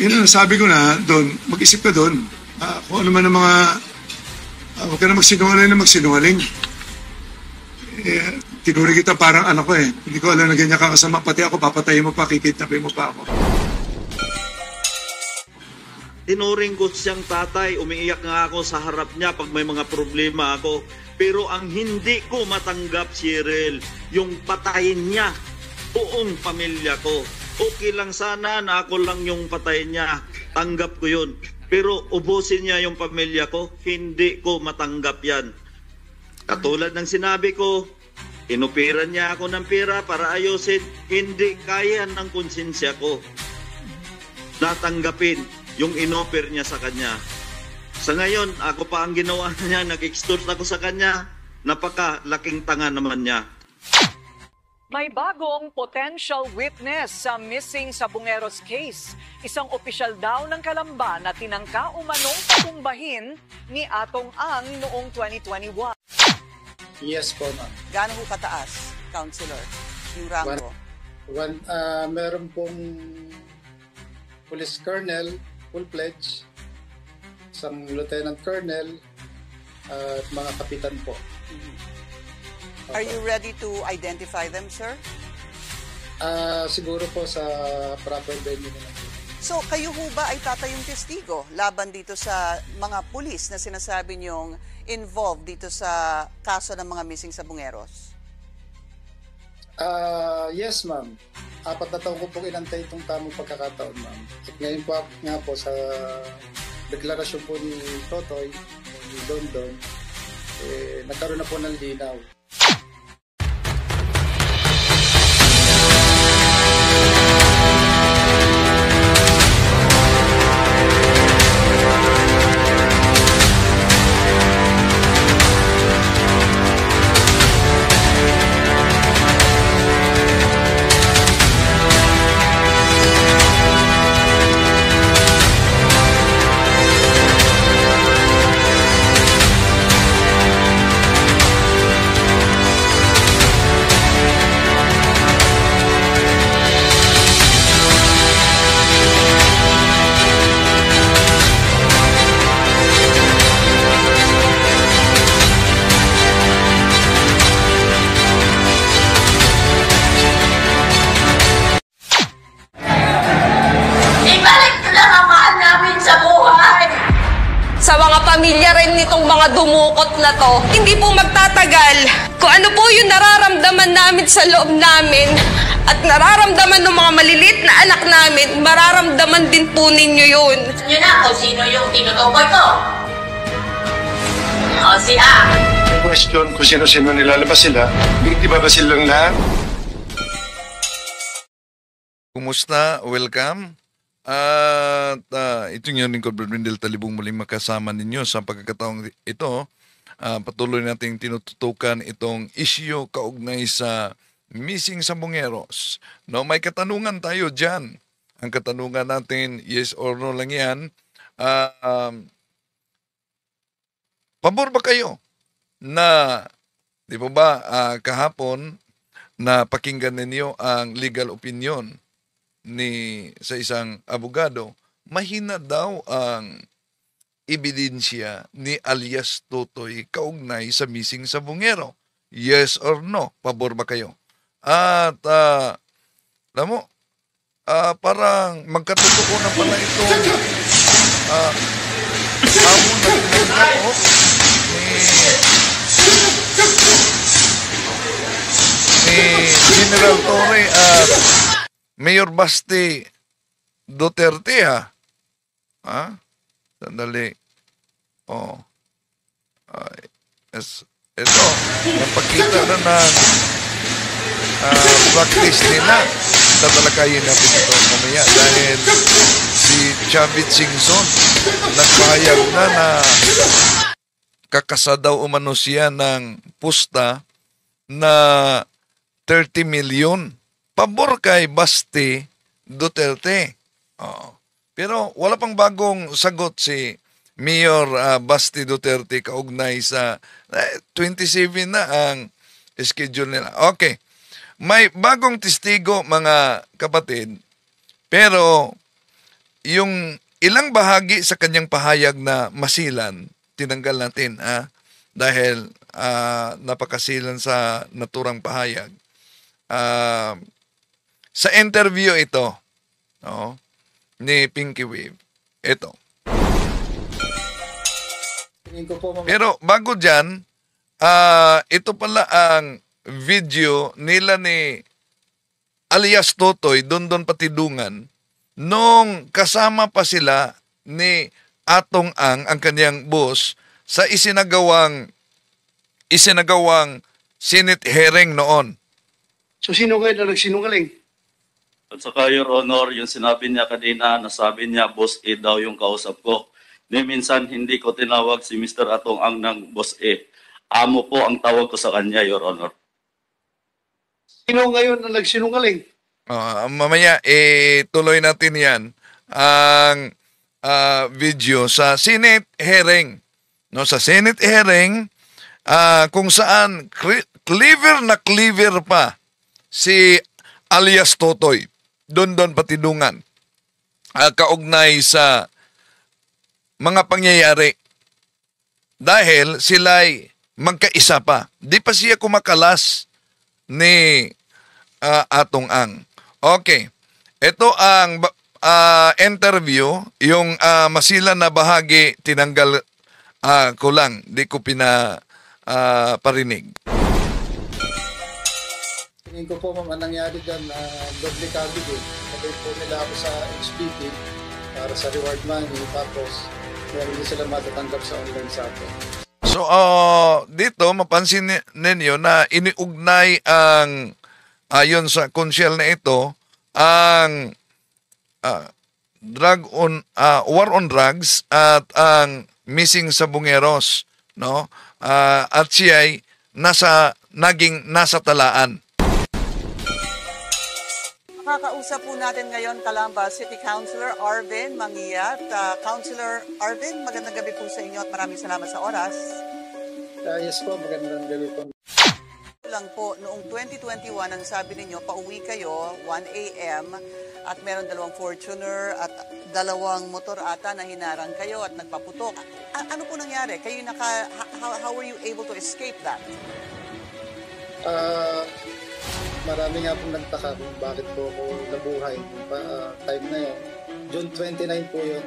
yun ang sabi ko na doon, mag-isip ka doon. Kung ano man ang mga, huwag ka na magsinungaling. Tinuri kita parang anak ko eh. Hindi ko alam na ganyan ka kasama. Pati ako, papatayin mo pa, kikidnapin mo pa ako. Tinuring ko siyang tatay. Umiiyak nga ako sa harap niya pag may mga problema ako. Pero ang hindi ko matanggap, Cheryl, yung patayin niya buong pamilya ko. Okay lang sana na ako lang yung patayin niya. Tanggap ko yun. Pero ubusin niya yung pamilya ko, hindi ko matanggap yan. Katulad ng sinabi ko, inupiran niya ako ng pera para ayusin, hindi kaya ng konsensya ko natanggapin yung inoper niya sa kanya. Sa ngayon, ako pa ang ginawa niya, nag-extort ako sa kanya, napakalaking tanga naman niya. May bagong potential witness sa missing Sabongeros case. Isang opisyal daw ng Kalamba na tinangka umanong patumbahin ni Atong Ang noong 2021. Yes po, ma'am. Gaano ho kataas, Councilor, yung rango? Meron pong police colonel, full pledge, isang lieutenant colonel, at mga kapitan po. Are you ready to identify them, sir? Siguro po sa proper venue nila. So, kayo ho ba ay tatayong testigo laban dito sa mga pulis na sinasabi niyong involved dito sa kaso ng mga missing Sabongeros? Yes, ma'am. 4 na taon ko pong inantay itong tamang pagkakataon, ma'am. At ngayon po nga po sa deklarasyon po ni Totoy, ni Dondon, nagkaroon na po ng linaw. Pamilya rin nitong mga dumukot na to, hindi po magtatagal. Kung ano po yung nararamdaman namin sa loob namin at nararamdaman ng mga maliliit na anak namin, mararamdaman din po ninyo yun. Nyo na kung sino yung tinutukoy ko. O si A. Question kung sino-sino nilalabas sila, hindi ba silang lahat? Kumusta? Welcome. At ito yung lingkod Brindel Talibong muling makasama ninyo sa pagkakataong ito. Patuloy nating tinututukan itong issue kaugnay sa missing Sabongeros. No, may katanungan tayo dyan. Ang katanungan natin, yes or no lang yan. Pabor ba kayo na, di ba ba, kahapon na pakinggan ninyo ang legal opinion sa isang abogado, mahina daw ang ebidensya ni alias Totoy kaugnay sa missing Sabongero. Yes or no? Pabor ba kayo? At alam mo, parang magkatotoo na pala ito hamon na pinagdako ni General Torre at Mayor Basti Duterte, ha? Sandali. Ito, napakita na ng practice nila. Tatalakayin natin ito mamaya dahil si Chavit Singson nagpahayag na kakasa daw umano siya ng pusta na 30 million. Pabor kay Basti Duterte. Pero wala pang bagong sagot si Mayor Basti Duterte kaugnay sa 27 na ang schedule nila. Okay. May bagong testigo mga kapatid. Pero yung ilang bahagi sa kanyang pahayag na masilan, tinanggal natin dahil napakasilan sa naturang pahayag. Sa interview ito, no, ni Pinky Wave, ito. Pero bago dyan, ito pala ang video nila ni alias Totoy, Dondon Patidungan, nung kasama pa sila ni Atong ang kanyang boss, sa isinagawang Senate hearing noon. So sino kayo na nagsinungaling? At saka, Your Honor, yung sinabi niya kanina, nasabi niya, Boss A daw yung kausap ko. Ni minsan, hindi ko tinawag si Mr. Atong ang ng Boss A. Amo po ang tawag ko sa kanya, Your Honor. Sino ngayon na nagsinungaling? Mamaya, tuloy natin yan ang video sa Senate hearing. No, sa Senate hearing, kung saan clever na clever pa si alias Totoy, Dondon Patidungan, kaugnay sa mga pangyayari. Dahil sila'y magkaisa pa. Di pa siya kumakalas ni Atong Ang. Okay. Ito ang interview, yung masilan na bahagi, tinanggal ko lang, di ko parinig. Tingin ko po, ma'am, ang nangyari dyan, doble candidate. Sabay po nila ako sa HPP para sa reward money, tapos meron din sila matatanggap sa online sa atin. So, dito, mapansin ninyo na iniugnay ang, ayon sa konsyel na ito, ang war on drugs at ang missing sa Bungeros, no? At siya ay naging nasa talaan. Makakausap po natin ngayon Calamba City Councilor Arvin Mangiat. Councilor Arvin, magandang gabi po sa inyo at maraming salamat sa oras. Yes po, magandang gabi po. Lang po, noong 2021, ang sabi ninyo, pauwi kayo, 1 a.m. at meron 2 Fortuner at 2 motor ata na hinarang kayo at nagpaputok. Ano po nangyari? Kayo how were you able to escape that? Marami nga pong nagtaka kung bakit po ako nabuhay. Time na yun. June 29 po yun,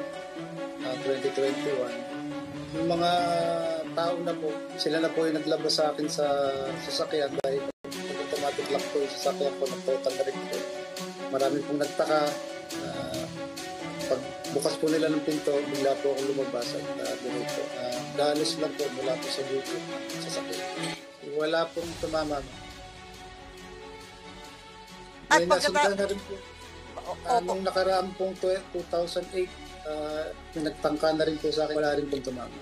2021. Yung mga tao na po, sila na po yung naglabas sa akin sa sasakyan dahil automatic lock po yung sasakyan po, nag-total na rin po. Marami pong nagtaka. Pag bukas po nila ng pinto, bigla po ako lumabas at diretso. Dahalis lang po mula po sa YouTube sasakyan. Wala pong tumama. At nasundan na rin po. Nung nakaraan pong 2008, nagtangka na rin po sa akin, wala rin pong tumama.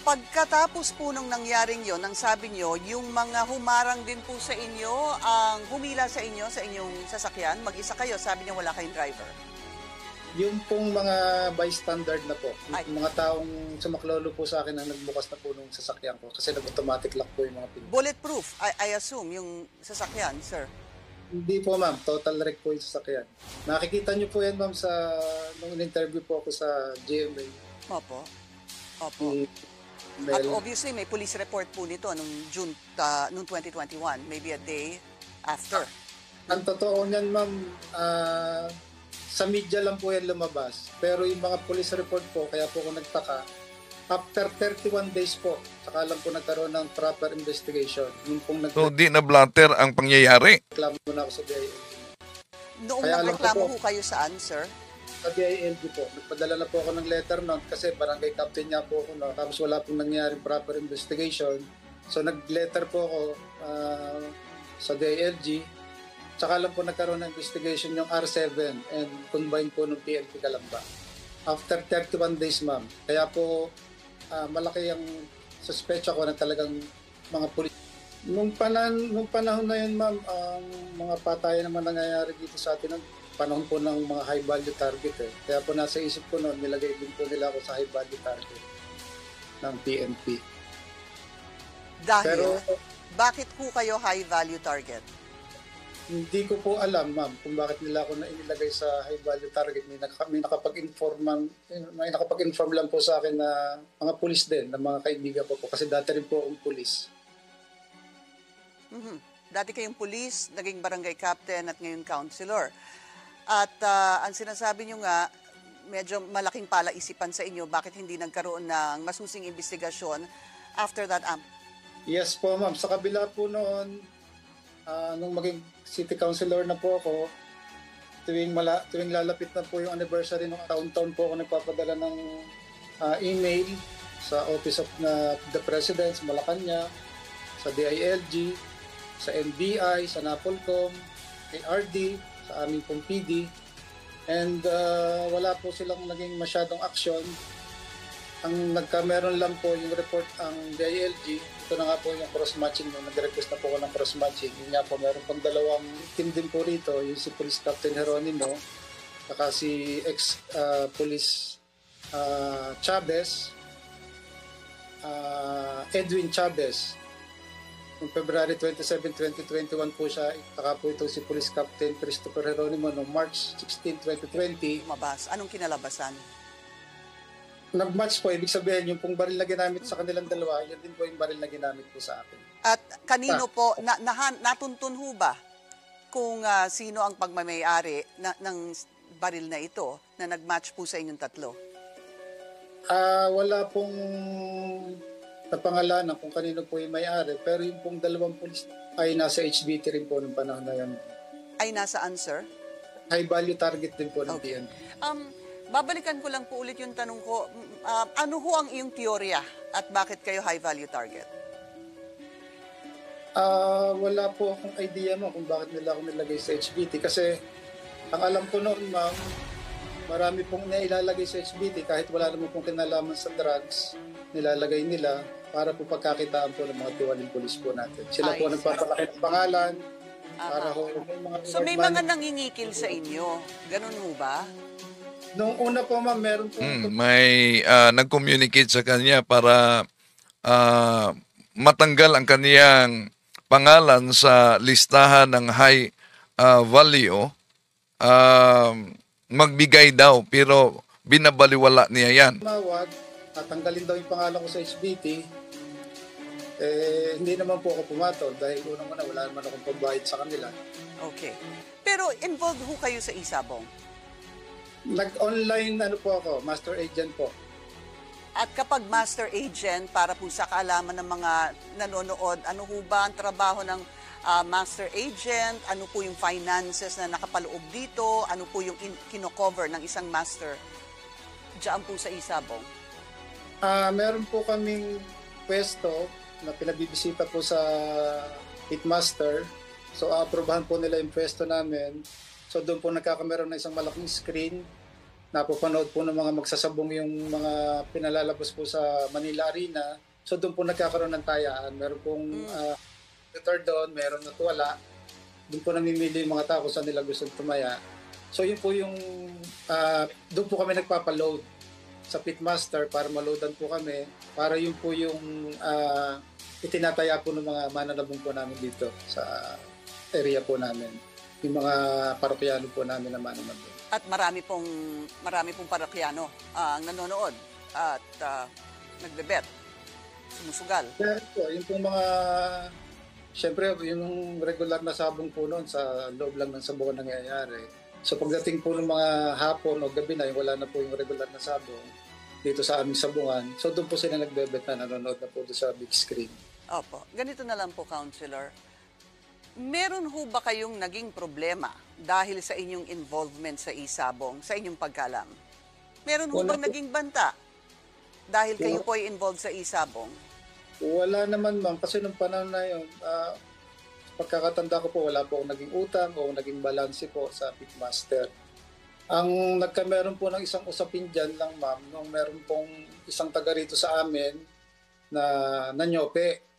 Pagkatapos po nung nangyaring yon, ang sabi nyo, yung mga humarang din po sa inyo, ang humila sa inyo, sa inyong sasakyan, mag-isa kayo, sabi nyo wala kayong driver. Yung pong mga bystander na po, yung mga taong sumaklolo po sa akin na nagbukas na po nung sasakyan ko kasi nag-automatic lock po yung mga pinto. Bulletproof, I assume, yung sasakyan, sir? Hindi po, ma'am. Total wreck po yung sasakyan. Nakikita niyo po yan, ma'am, nung in-interview po ako sa GMA. Opo. At obviously, may police report po nito nung June, nung 2021, maybe a day after. Ang totoo niyan, ma'am, sa media lang po yan lumabas. Pero yung mga police report po, kaya po ako nagtaka, after 31 days po, saka lang po nagkaroon ng proper investigation. So, di na blatter ang pangyayari? Reklamo na ako sa DILG. Noong nagreklamo po kayo saan, sir? Sa DILG po. Nagpadala na po ako ng letter note kasi barangay captain niya po ako. No? Tapos wala pong nangyari proper investigation. So, nag-letter po ako sa DILG. Tsaka lang po nagkaroon ng investigation yung R7 and combined po ng PNP Calamba. After 31 days, ma'am. Kaya po malaki ang suspecha ko na talagang mga pulis. Nung panahon na yun, ma'am, ang mga patayan naman nangyayari dito sa atin, panahon po ng mga high value target. Kaya po nasa isip ko noon, nilagay din po nila ako sa high value target ng PNP. Dahil, bakit po kayo high value target? Hindi ko po alam, ma'am, kung bakit nila ako na inilagay sa high value target. May nakapag-inform lang po sa akin na mga pulis din, na mga kaibigan po. Kasi dati rin po akong pulis. Dati kayong pulis, naging barangay captain at ngayon councilor. At ang sinasabi nyo nga, medyo malaking palaisipan sa inyo, bakit hindi nagkaroon ng masusing investigasyon after that? Yes po, ma'am. Sa kabila po noon, nung maging city councilor na po ako, tuwing lalapit na po yung anniversary ng taon-taon po ako nagpapadala ng email sa Office of the President sa Malacanang, sa DILG, sa NBI, sa NAPOLCOM, ARD, sa aming pong PD. And wala po silang naging masyadong aksyon. Ang meron lang po yung report ang DILG. Ito na nga po yung cross-matching. Nag-request na po ako ng cross-matching. Yun nga po, meron pang dalawang team din po rito. Yung si Police Captain Jeronimo, saka si ex-Police Chavez, Edwin Chavez. Noong February 27, 2021 po siya. Saka po itong si Police Captain Christopher Jeronimo noong March 16, 2020. Mabas. Anong kinalabasan? Nag-match po, ibig sabihin, yung pong baril na ginamit sa kanilang dalawa, yun din po yung baril na ginamit po sa akin. At kanino po, natuntun ho ba kung sino ang pagmamayari ng baril na ito na nag-match po sa inyong tatlo? Wala pong napangalanan kung kanino po yung may-ari, pero yung pong dalawang pulis ay nasa HBT rin po ng panahon na yan. Ay nasaan, sir? High value target din po ng PNP. Babalikan ko lang po ulit yung tanong ko. Ano ho ang iyong teorya at bakit kayo high value target? Wala po akong idea mo kung bakit nila ako nilagay sa HBT. Kasi ang alam ko noon, ma'am, marami pong nailalagay sa HBT kahit wala naman pong kinalaman sa drugs, nilalagay nila para po pagkakitaan po ng mga tiwaling pulis po natin. Sila po nagpapalaki ng pangalan. Para ho, so may mga nangingikil sa inyo. Ganun ho ba? Noong una po, ma'am, meron po... may nag-communicate sa kanya para matanggal ang kaniyang pangalan sa listahan ng high value. Magbigay daw, pero binabaliwala niya yan. Tumawag, tatanggalin daw yung pangalan ko sa HBT. Hindi naman po ako pumatol dahil unang-una wala naman akong pagbayad sa kanila. Okay. Pero involved ho kayo sa Isabong? Nag-online po ako, master agent po. At kapag master agent, para po sa kaalaman ng mga nanonood, ano ho ba ang trabaho ng master agent? Ano po yung finances na nakapaloob dito? Ano po yung kino-cover ng isang master diyan po sa Isabong? Meron po kaming pwesto na pinabibisita po sa pitmaster. So, aprobahan po nila yung pwesto namin. So doon po nagkakameron ng isang malaking screen. Napapanood po ng mga magsasabong yung mga pinalalabas po sa Manila Arena. So doon po nagkakaroon ng tayaan. Meron pong computer doon, meron na tuwala. Doon po namimili yung mga tao kung saan nila gusto tumaya. So yun po yung, doon po kami nagpapaload sa pitmaster para maloadan po kami. Para yun po yung itinataya po ng mga mananabong po namin dito sa area po namin. Yung mga parokyano po namin na mananabong. At marami pong parokyano ang nanonood at nagbebet, sumusugal. Kaya po, yung pong mga, syempre yung regular na sabong po noon sa loob lang ng sabungan nangyayari. So pagdating po ng mga hapon o gabi na, wala na po yung regular na sabong dito sa aming sabungan. So doon po sila nagbebet na nanonood na po doon sa big screen. Opo. Ganito na lang po, Counselor. Meron ho ba kayong naging problema dahil sa inyong involvement sa Isabong, sa inyong pagkalam? Meron ho bang naging banta dahil kayo po ay involved sa Isabong? Wala naman, ma'am. Kasi nung panahon na yun, pagkakatanda ko po, wala po akong naging utang o naging balanse po sa pitmaster. Ang nagkameron po ng isang usapin dyan lang, ma'am, nung meron pong isang taga rito sa amin na nanyope.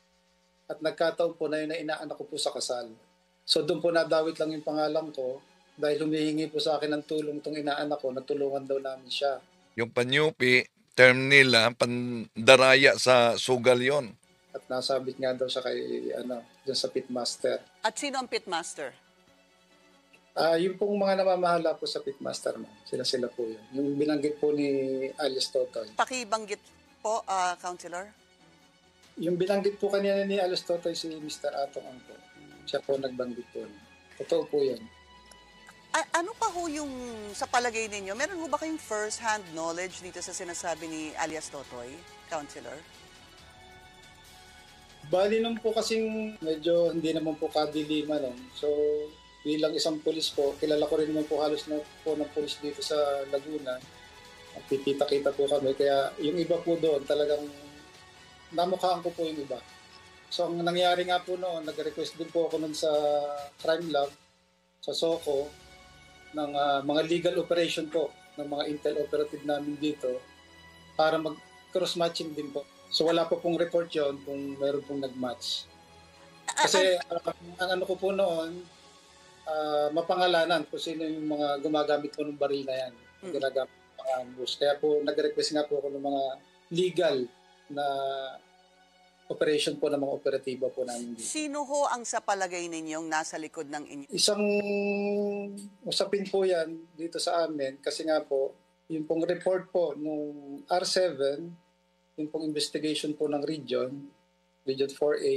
At nagkataon po na yun na inaanak ko po sa kasal. So doon po nadawit lang yung pangalan ko dahil humihingi po sa akin ng tulong itong inaanak ko, natulungan daw namin siya. Yung panyupi, term nila, pandaraya sa sugal yon. At nasabit nga daw siya kay, dyan sa pitmaster. At sino ang pitmaster? Yung pong mga namamahala po sa pitmaster, ma'am. Sila po yun. Yung binanggit po ni alias Totoy. Pakibanggit po, Councilor. Yung binanggit po kanina ni alias Totoy si Mr. Atong Ang po. Siya po nagbanggit po. Totoo po yan. Ano pa ho yung sa palagay ninyo? Meron ho ba kayong first-hand knowledge dito sa sinasabi ni alias Totoy, Councilor? Bali nung po kasing medyo hindi naman po kadiliman. So, bilang isang pulis po, kilala ko rin naman po halos na po ng pulis dito sa Laguna. Kita-kita po kami. Kaya yung iba po doon, talagang namukhaan ko po yung iba. So, ang nangyari nga po noon, nag-request din po ako noon sa Crime Lab, sa SOCO, ng mga legal operation po, ng mga intel operative namin dito, para mag-cross-matching din po. So, wala po pong report yon kung meron pong nag-match. Kasi ang ano ko po noon, mapangalanan kung sino yung mga gumagamit po ng baril na yan. Ginagamit mga ambush. Kaya po nag-request nga po ako ng mga legal na operation po ng mga operatiba po namin dito. Sino ho ang sa palagay ninyong nasa likod ng inyo? Isang usapin po yan dito sa amin kasi nga po, yung pong report po nung R7, yung pong investigation po ng Region 4A,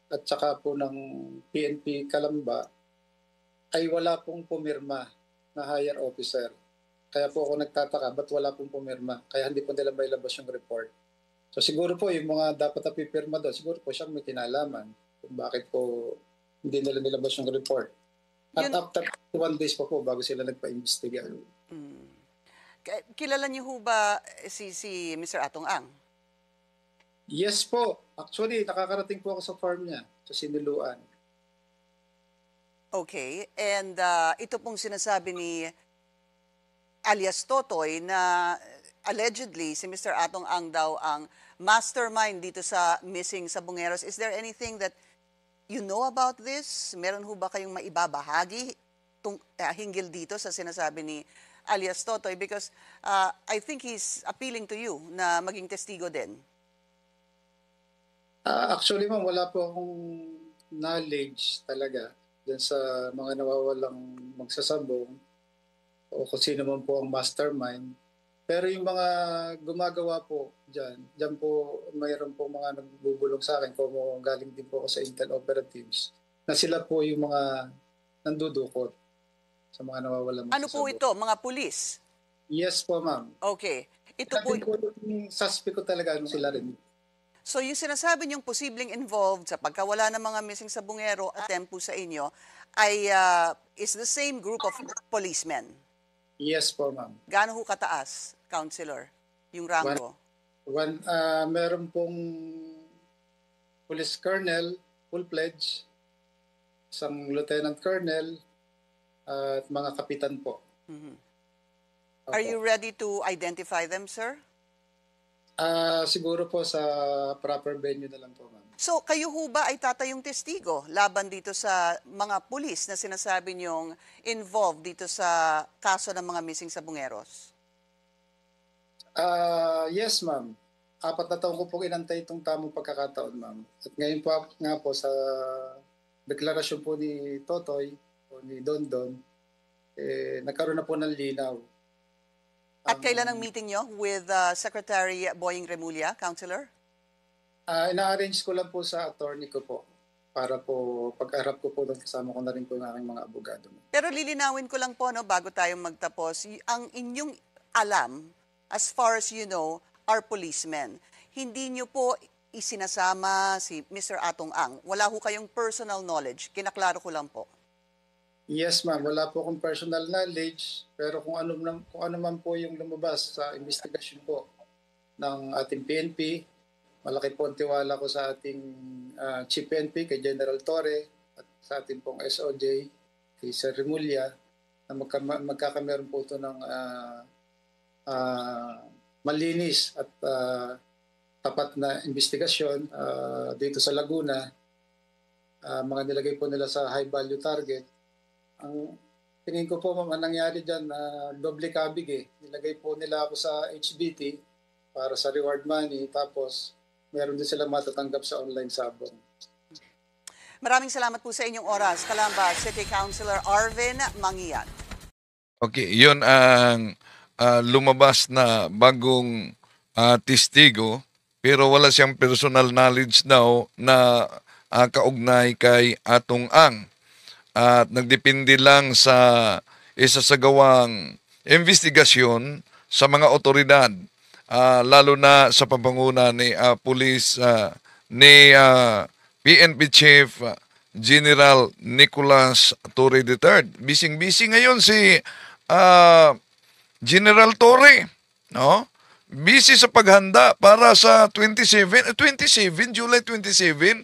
at saka po ng PNP Calamba, ay wala pong pumirma na higher officer. Kaya po ako nagtataka, ba't wala pong pumirma? Kaya hindi po nila mailabas yung report. So siguro po yung mga dapat na pipirma doon, siguro po siyang may kinalaman kung bakit po hindi nila nilabas yung report. At after 1 days pa po bago sila nagpa-imbestiga. Kilala niyo ho ba si Mr. Atong Ang? Yes po. Actually, nakakarating po ako sa farm niya, sa Siniluan. Okay. And ito pong sinasabi ni alias Totoy na allegedly si Mr. Atong Ang daw ang mastermind dito sa missing sa Bungeros. Is there anything that you know about this? Meron ho ba kayong maibabahagi hinggil dito sa sinasabi ni alias Totoy? Because I think he's appealing to you na maging testigo din. Actually, ma'am, wala po akong knowledge talaga dyan sa mga nawawalang magsasabong o kung sino man po ang mastermind. Pero yung mga gumagawa po dyan po mayroon po mga nagbubulong sa akin kung galing din po ako sa Intel Operatives na sila po yung mga nandudukot sa mga nawawalang magsasabong. Ano po ito? Mga pulis? Yes po, ma'am. Okay. Ito po yung suspect ko talaga sila rin. So yung sinasabi niyong posibleng involved sa pagkawala ng mga missing sa Bungero at tempo sa inyo ay is the same group of policemen? Yes po, ma'am. Gaano ho kataas, Councilor, yung rango? Meron pong police colonel, full pledge, isang lieutenant colonel, at mga kapitan po. Mm-hmm. Are you ready to identify them, sir? Siguro po sa proper venue na lang po, ma'am. So, kayo ho ba ay tatayong testigo laban dito sa mga pulis na sinasabi niyong involved dito sa kaso ng mga missing sa Bungeros? Yes, ma'am. 4 na taon ko po inantay itong tamang pagkakataon, ma'am. At ngayon po nga po sa deklarasyon po ni Totoy o ni Dondon, nagkaroon na po ng linaw. At kailan ang meeting nyo with Secretary Boying Remulla, Councilor? Ina-arrange ko lang po sa attorney ko po para po pag-arap ko po doon kasama ko na rin po ng aking mga abogado. Pero lilinawin ko lang po bago tayo magtapos, ang inyong alam, as far as you know, are policemen. Hindi nyo po isinasama si Mr. Atong Ang. Wala ho kayong personal knowledge. Kinaklaro ko lang po. Yes, ma'am. Wala po akong personal knowledge, pero kung ano man po yung lumabas sa investigasyon po ng ating PNP, malaki po ang tiwala ko sa ating Chief PNP, kay General Torre, at sa ating pong SOJ, kay Sir Remulla, na magkakameron po ito ng malinis at tapat na investigasyon dito sa Laguna. Mga nilagay po nila sa high value target. Ang tingin ko po, ma'am, ang nangyari dyan, doble kabig Nilagay po nila ako sa HBT para sa reward money, tapos meron din sila matatanggap sa online sabong. Maraming salamat po sa inyong oras. Calamba City Councilor Arvin Mangian. Okay, yun ang lumabas na bagong testigo, pero wala siyang personal knowledge daw na kaugnay kay Atong Ang. At nagdepende lang sa isasagawang investigasyon sa mga otoridad, lalo na sa pamanguna ni Police ni PNP Chief General Nicolas Torre III. Bising-bising ngayon si General Torre, no? Busy sa paghanda para sa July 27,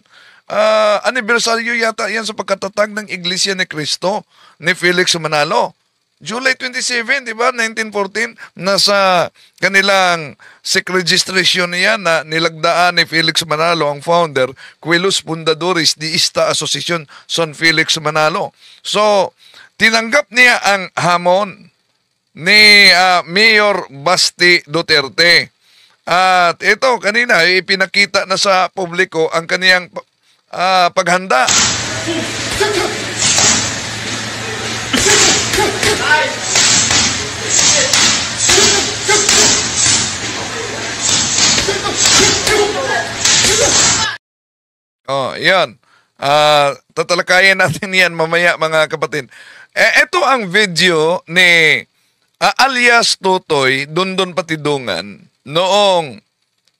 anibersaryo yata yan sa pagkatatag ng Iglesia ni Cristo ni Felix Manalo. July 27, di ba? 1914, nasa kanilang sick registration niya na nilagdaan ni Felix Manalo, ang founder, Quilos Fundadores de esta Asociación San Felix Manalo. So, tinanggap niya ang hamon ni Mayor Basti Duterte. At ito, kanina, ipinakita na sa publiko ang kaniyang paghanda. Oh, yan. Tatalakayin natin yan mamaya, mga kapatid. Ito ang video ni alias Totoy Dondon Patidungan noong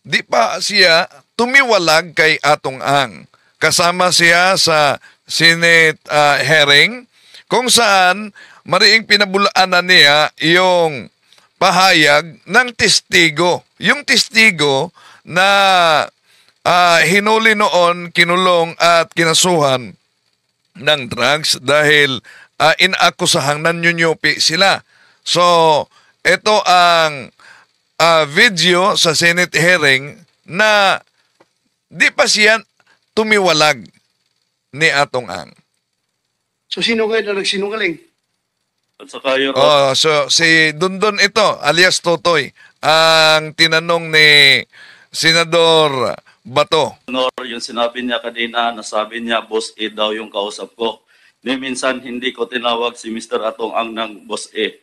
di pa siya tumiwalag kay Atong Ang. Kasama siya sa Senate hearing kung saan mariing pinabulaanan niya yung pahayag ng testigo. Yung testigo na hinuli noon, kinulong at kinasuhan ng drugs dahil inakusahang nanyunyupi sila. So, ito ang video sa Senate hearing na di pa siya tumiwalag ni Atong Ang. So sino kayo na nagsinungaling? At saka Your so si Dondon ito, alias Totoy, ang tinanong ni Senador Bato. Honor, yung sinabi niya kanina, nasabi niya, Boss A daw yung kausap ko. Ni minsan hindi ko tinawag si Mr. Atong Ang ng Boss A.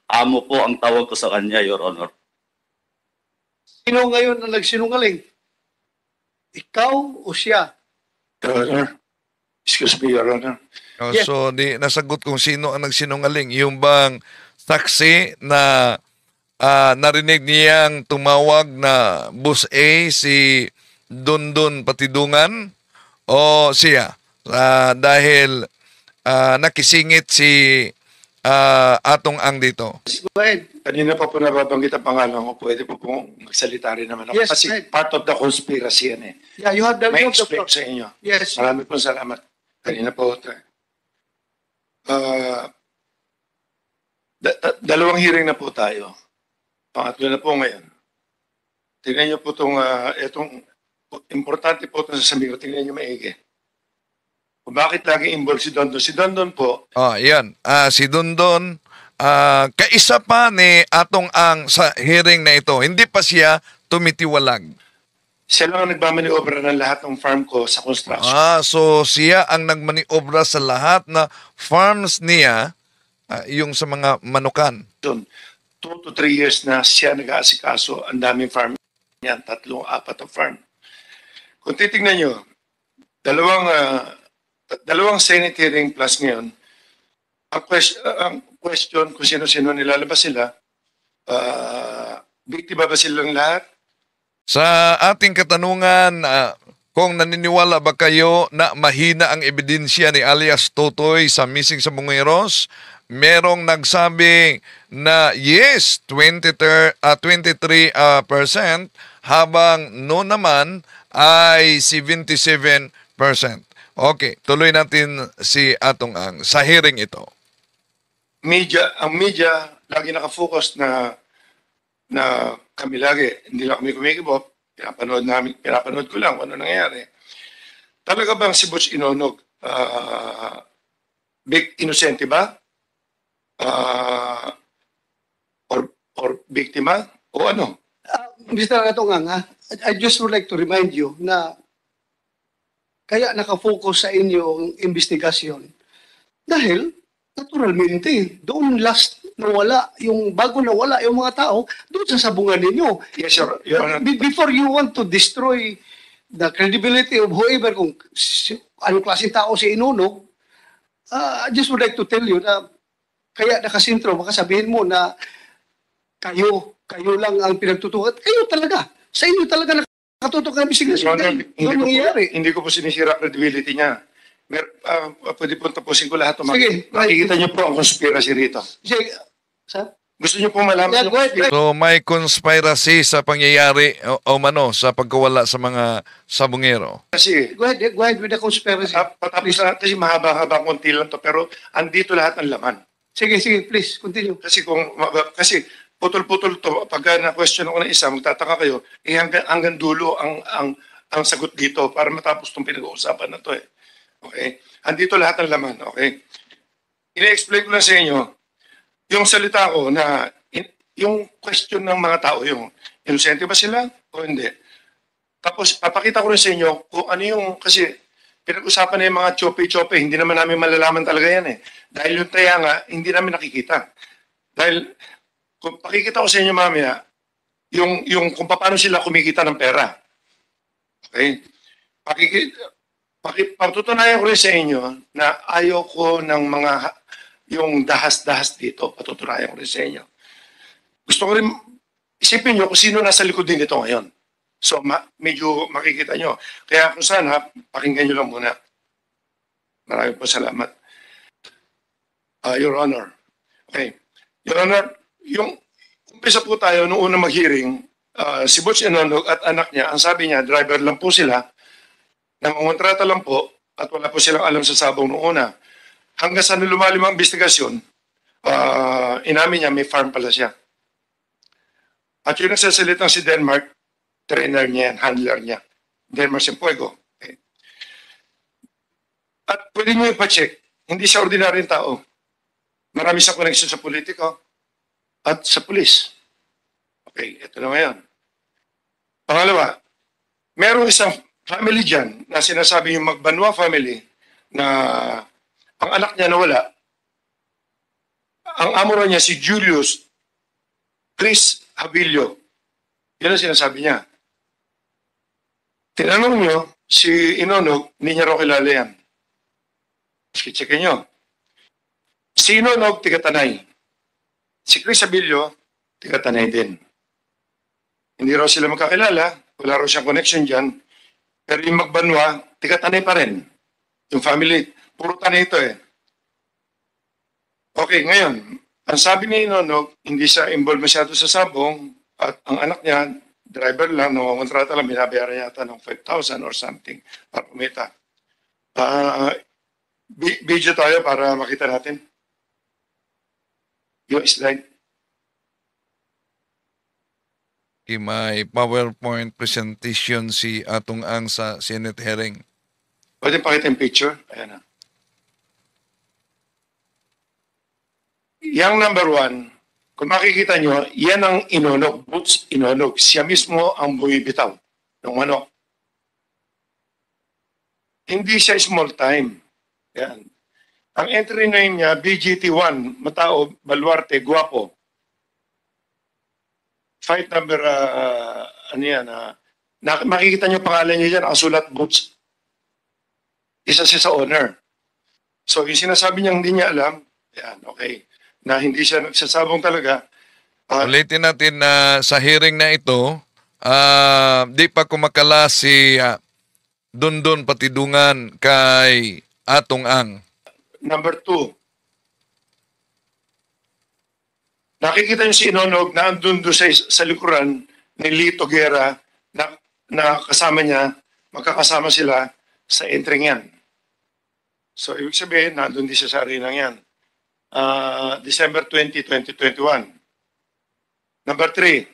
Amo po ang tawag ko sa kanya, Your Honor. Sino ngayon na nagsinungaling? Ikaw o siya? Your Honor. Excuse me, Your Honor. Yes. So, di nasagot kung sino ang nagsinungaling. Yung bang saksi na narinig niyang tumawag na Boss A, si Dondon Patidungan, o siya? Dahil nakisingit si Atong Ang dito. Go ahead. Kanina pa po nababanggit ang pangalan ko. Pwede po pong magsalita rin naman ako. Yes, Kasi right. part of the conspiracy yan eh. Yeah, you have the May you have the explain sa inyo. Yes. Marami pong salamat. Kanina po. Dalawang hearing na po tayo. Pangatlo na po ngayon. Tingnan niyo po itong importante po itong sasabihin ko. Tingnan niyo maigi. Kung bakit lagi involved si Dondon? Si Dondon po, Yan. Si Dondon, kaisa pa ni Atong Ang sa hearing na ito. Hindi pa siya tumitiwalag. siya lang ang nagmamaniobra ng lahat ng farm ko sa construction. So siya ang nagmaniobra sa lahat na farms niya, yung sa mga manukan. 2 to 3 years na siya nag-aasikaso. Ang daming farm niya, 3, 4 na farm. Kung titignan nyo, dalawang Senate hearing plus ngayon, ang question kung sino-sino nilalabas sila, biktima ba silang lahat? Sa ating katanungan, kung naniniwala ba kayo na mahina ang ebidensya ni alias Totoy sa missing sa Bungeros, merong nagsabi na yes, 23%, habang no naman ay 77%. Okay, tuloy natin si Atong Ang sa hearing ito. Ang media lagi nakafocus na kami lagi, hindi lang kami kumikibot, pinapanood ko lang kung ano nangyayari. Talaga bang si Butch Inonog, big innocent ba? Or biktima? O ano? Mr. Atong Ang, I just would like to remind you na kaya nakafocus sa inyong investigasyon. Dahil, naturalmente, doon last nawala, yung bago nawala yung mga tao, doon sa sabungan ninyo. Yes, Your Honor. Before you want to destroy the credibility of whoever, kung anong klaseng tao si Inunog, I just would like to tell you na kaya nakasintro, baka sabihin mo na kayo lang ang pinagtutukan. Kayo talaga. Sa inyo talaga nakatutok ang investigasyon. Hindi ko po sinisira credibility niya. Pwede po tapusin ko lahat. Sige. Makikita niyo po ang conspiracy rito. Sige. Sir? Gusto niyo po malaman Yeah, go ahead. So may conspiracy sa pangyayari o mano sa pagkawala sa mga sabungero. Kasi Go ahead with the conspiracy. patapos na, kasi mahaba-haba konti lang to, pero andito lahat ng laman. Sige, please, continue. Kasi putol-putol to, pagka na-question ako ng isa, magtataka kayo, hanggang dulo ang sagot dito para matapos itong pinag-uusapan na to eh. Okay? Andito lahat ng laman, okay? Ine-explain ko lang sa inyo, yung salita ko na, yung question ng mga tao, yung inosente ba sila o hindi? Tapos, papakita ko rin sa inyo kung ano yung, kasi pinag-usapan na yung mga chope-chope, hindi naman namin malalaman talaga yan eh. Dahil yung taya nga, hindi namin nakikita. Dahil, kung pakikita ko sa inyo mamaya, yung kung paano sila kumikita ng pera. Okay? Patutunayan ko rin sa inyo na ayaw ko ng mga, yung dahas-dahas dito, patutunayan ko rin sa inyo. Gusto ko rin, isipin nyo kung sino nasa likod din ito ngayon. So, medyo makikita nyo. Kaya kung sana, pakinggan nyo lang muna. Maraming po salamat. Your Honor. Okay. Your Honor, yung umpisa po tayo nung unang mag-hearing, si Butch Inonog at anak niya, ang sabi niya, driver lang po sila, nangungontrata lang po, at wala po silang alam sa sabong noong una. Hanggang sa lumalim ang investigasyon, inamin niya, may farm pala siya. At yung nagsasalitang si Denmark, trainer niya yan, handler niya. Denmark Simpuego. Okay. At pwede niyo ipacheck, hindi siya ordinaryong tao. Marami siyang connection sa politiko at sa pulis. Okay, ito na ngayon. Pangalawa, merong isang family dyan na sinasabi yung Magbanwa family na ang anak niya nawala. Ang amo niya si Julius Chris Habilio. Yan ang sinasabi niya. Tinanong niyo si Inonog, hindi niya raw kilala yan. Checkin niyo. Si Inonog, tiga-Tanay. Si Chris Habilio, tiga-Tanay din. Hindi raw sila magkakilala, wala raw siyang connection dyan. Pero yung Magbanwa, tiga-Tanay pa rin. Yung family, puro Tanay ito eh. Okay, ngayon, ang sabi ni Inonog, hindi siya involved masyado sa sabong at ang anak niya, driver lang, nangungontrata lang, binabayaran yata ng 5,000 or something para kumita. Video tayo para makita natin. Yung slide. May PowerPoint presentation si Atong Ang sa Senate hearing. Pwede pakita yung picture? Ayan na. Yang number 1, kung makikita nyo, yan ang Inonog, Butch Inonog. Siya mismo ang bumibitaw ng manok. Hindi siya small time. Yan. Ang entry name niya, BGT1, Matao, Baluarte, Guapo. Fight number, ano yan, makikita nyo pangalan niya dyan, ang sulat Butch. Isa siya sa owner. So, yung sinasabi niya hindi niya alam, yan, okay. Na hindi siya nagsasabong talaga. Ulitin natin na sa hearing na ito, di pa kumakala si Dondon Patidungan kay Atong Ang. Number 2, nakikita niyo si Inonog na andun doon sa likuran ni Lito Guerra na kasama niya, magkakasama sila sa entry yan. So, ibig sabihin, nandun din siya sa arenang yan. December 20, 2021. Number 3,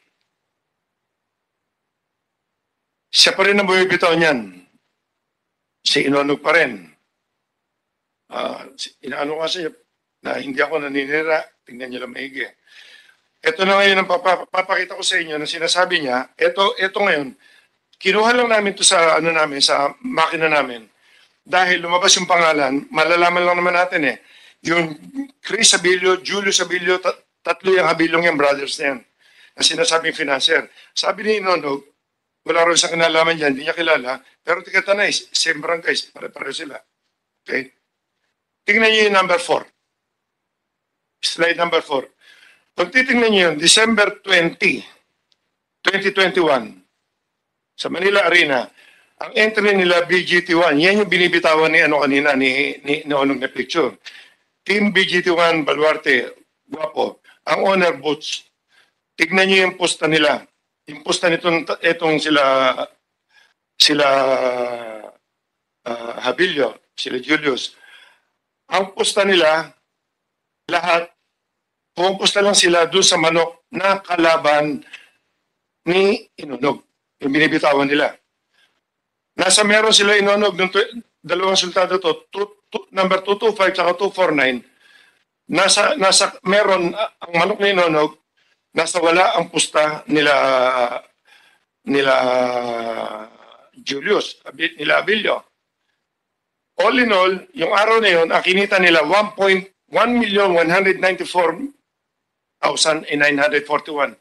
siya pa rin ang bumibitaw niyan. Si Inonog pa rin. Inaano kasi na hindi ako naninira, tingnan niyo lang maigi. Ito na ngayon ang papakita ko sa inyo na sinasabi niya, ito ngayon, kinuha lang namin to sa ano namin, sa makina namin. dahil lumabas yung pangalan, malalaman lang naman natin eh. Yung Chris Abilio, Julius Abilio, tatlo yung Abiliong yung brothers na yan. Na sinasabing financier. Sabi ni Inonog, wala rin sa kinalaman dyan, hindi niya kilala, pero Tigatanay, same barangay, pare-pareho sila. Okay? Tingnan niyo yung number 4. Slide number 4. Kung titingnan niyo yun, December 20, 2021, sa Manila Arena, ang entry nila BGT1, yan yung binibitawan ni ano kanina, ni Onong na picture. Team BGT1, Baluarte, Guapo, ang owner boots. Tignan niyo yung posta nila. Yung posta itong sila Habilio, sila Julius. Ang posta nila, lahat, pumupusta lang sila doon sa manok na kalaban ni Inonog. Yung binibitawan nila. Meron sila Inonog ng dalawang sultado to, number 225 at 249. Meron ang manok ni Inonog, nasa wala ang pusta nila Julius, nila Abilio. All in all, yung araw na yun, ang kinita nila 1,194,941.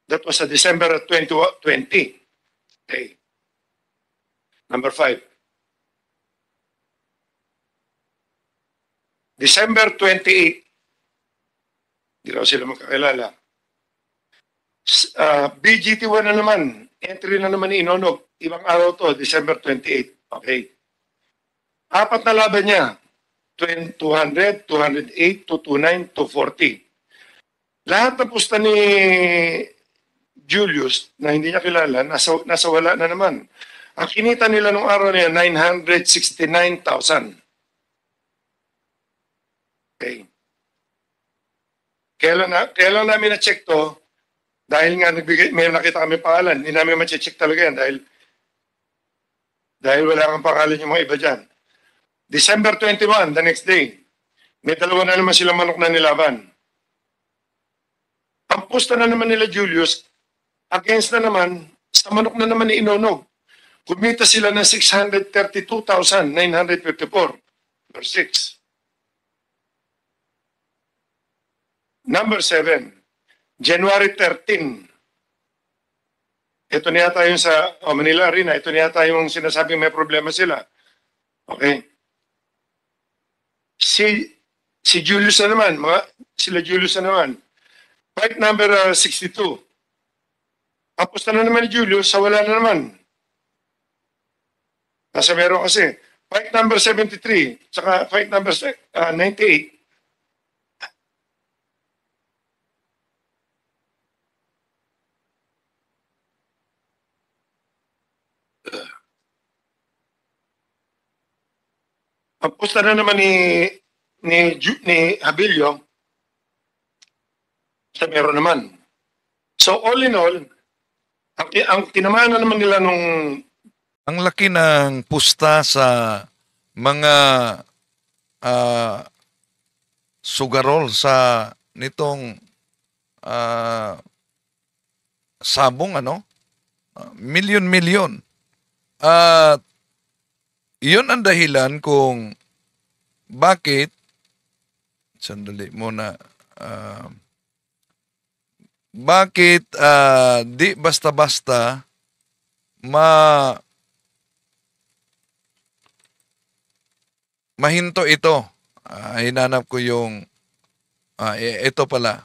That was sa December 2020. Okay. Number 5. December 28. Hindi raw sila magkakilala. BGT1 na naman. Entry na naman ni Inonog. Ibang araw to, December 28. Okay. 4 na laban niya. 200, 208, 229, 240. Lahat ng pusta ni Julius na hindi niya kilala, nasa wala na naman. Ang kinita nila nung araw niya, 969,000. Okay. Kailan namin na-check to, dahil nga may nakita kami pangalan, hindi namin ma-check talaga yan dahil wala kang pangalan yung mga iba dyan. December 21, the next day, may dalawa na naman silang manok na nilaban. Ang pusta na naman nila Julius, against na naman, sa manok na naman ni Inonog. Kumita sila ng 632,954. Number 6. Number 7. January 13. Ito niya tayo sa Manila Arena. Ito niya tayo yung sinasabing may problema sila. Okay. Si Julius na naman. Sila Julius na naman. Fight number 62. Ang pusta na naman ni Julius, sa wala na naman. Nasa meron kasi. Fight number 73. Saka fight number 98. Ang pusta na naman ni Abilio, sa meron naman. So all in all, ang tinamaan na naman nila nung... Ang laki ng pusta sa mga sugarol sa nitong sabong, milyon-milyon. At yun ang dahilan kung bakit, sandali muna, bakit di basta-basta mahinto ito. Hinanap ko yung, ito pala.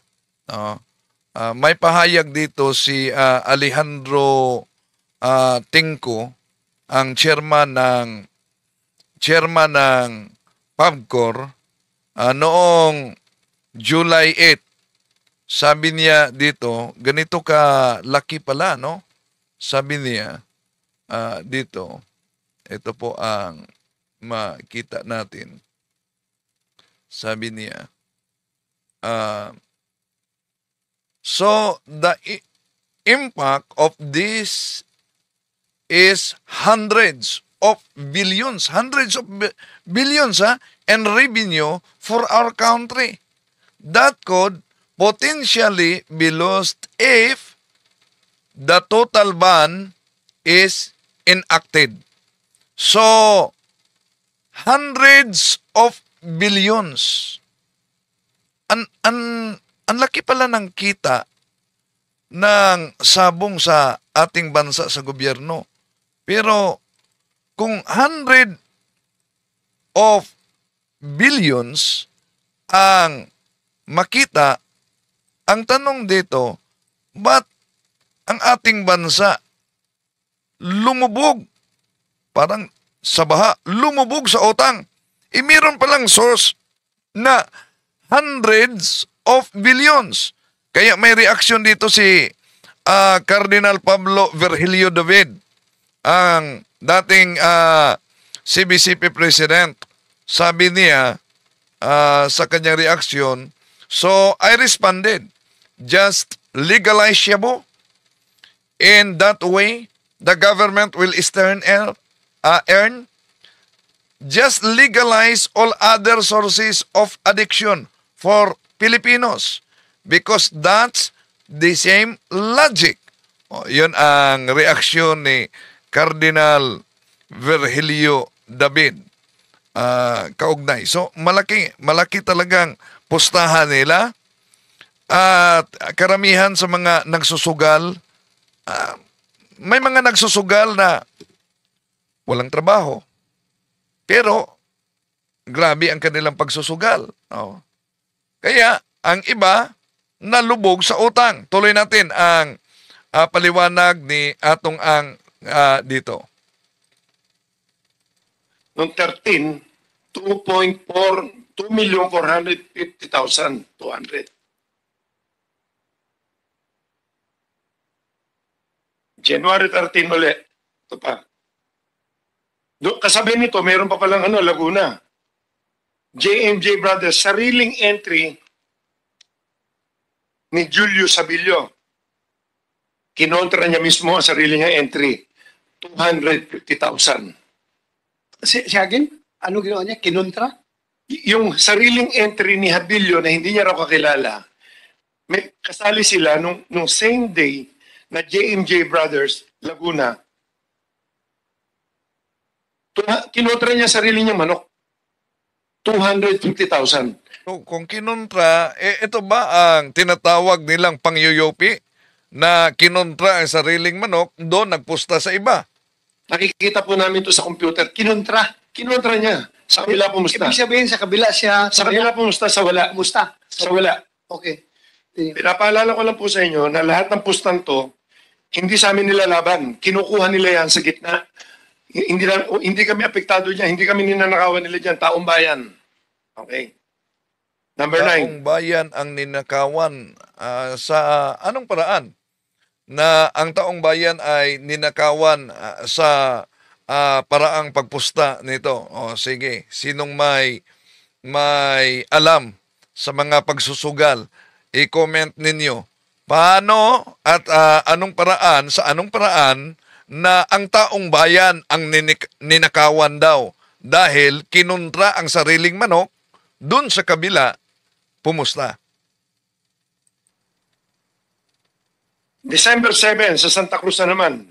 May pahayag dito si Alejandro Tingco, ang chairman ng PABCOR, noong July 8, sabi niya dito, ganito ka laki pala, no? Sabi niya dito, ito po ang makita natin. Sabi niya, so the impact of this is hundreds of billions and revenue for our country that could potentially be lost if the total ban is enacted. So, hundreds of billions. Ang laki pala ng kita ng sabong sa ating bansa sa gobyerno. Pero kung 100 of billions ang makita, ang tanong dito, ba't ang ating bansa lumubog? Parang sa baha, lumubog sa utang. Meron palang source na hundreds of billions. Kaya may reaksyon dito si Cardinal Pablo Virgilio David, ang dating CBCP President. Sabi niya sa kanyang reaksyon, so I responded, just legalize Shabu. In that way, the government will earn. Just legalize all other sources of addiction for Filipinos because that's the same logic. Yun ang reaksyon ni Cardinal Virgilio David. Kaugnay. So, malaki talagang pustahan nila at karamihan sa mga nagsusugal, may mga nagsusugal na walang trabaho. Pero, grabe ang kanilang pagsusugal. Kaya, ang iba, nalubog sa utang. Tuloy natin ang paliwanag ni Atong Ang dito. Noong 13, 2,450,200. January 13 ulit. Ito pa. Kasabi nito, mayroon pa palang Laguna. JMJ Brothers, sariling entry ni Julius Sabilio. Kinontra niya mismo ang sarili niya entry. 250,000. Si again? Ano ginawa niya? Kinontra? Yung sariling entry ni Habilio na hindi niya raw kakilala, may kasali sila nung same day na JMJ Brothers, Laguna. Kinontra niya sarili niyang manok. 250,000. So, kung kinontra, ito ba ang tinatawag nilang pangyoyopi na kinontra ang sariling manok, doon nagpusta sa iba? Nakikita po namin to sa computer. Kinontra niya. Sa kabila pumusta. Ibig sabihin, sa kabila siya... Sa kabila pumusta, sa wala. Musta? Sa wala. Okay. Pinapaalala ko lang po sa inyo na lahat ng pustan to, hindi sa amin nilalaban. Kinukuha nila yan sa gitna. Hindi kami apektado dyan. Hindi kami ninanakawan nila dyan. Taong bayan. Okay. Number 9. Taong bayan ang ninakawan sa anong paraan? Na ang taong bayan ay ninakawan sa paraang pagpusta nito. O sige, sinong may alam sa mga pagsusugal, i-comment ninyo. Paano at anong paraan, sa anong paraan na ang taong bayan ang ninakawan daw dahil kinontra ang sariling manok, dun sa kabila, pumusta. December 7, sa Santa Cruz na naman,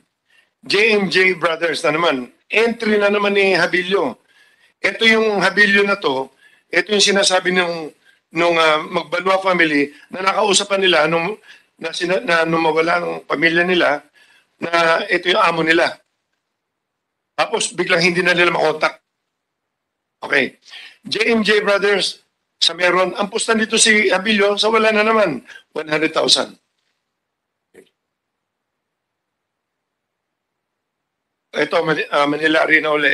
JMJ Brothers na naman, entry na naman ni Habilio. Ito yung Habilio na to, ito yung sinasabi nung Magbanwa family na nakausapan nila nung mawala ng pamilya nila na ito yung amo nila. Tapos biglang hindi na nila makontak. Okay. JMJ Brothers, sa meron, ang pustan dito si Habilio, sa wala na naman, 100,000. Ito, Manila Arena uli.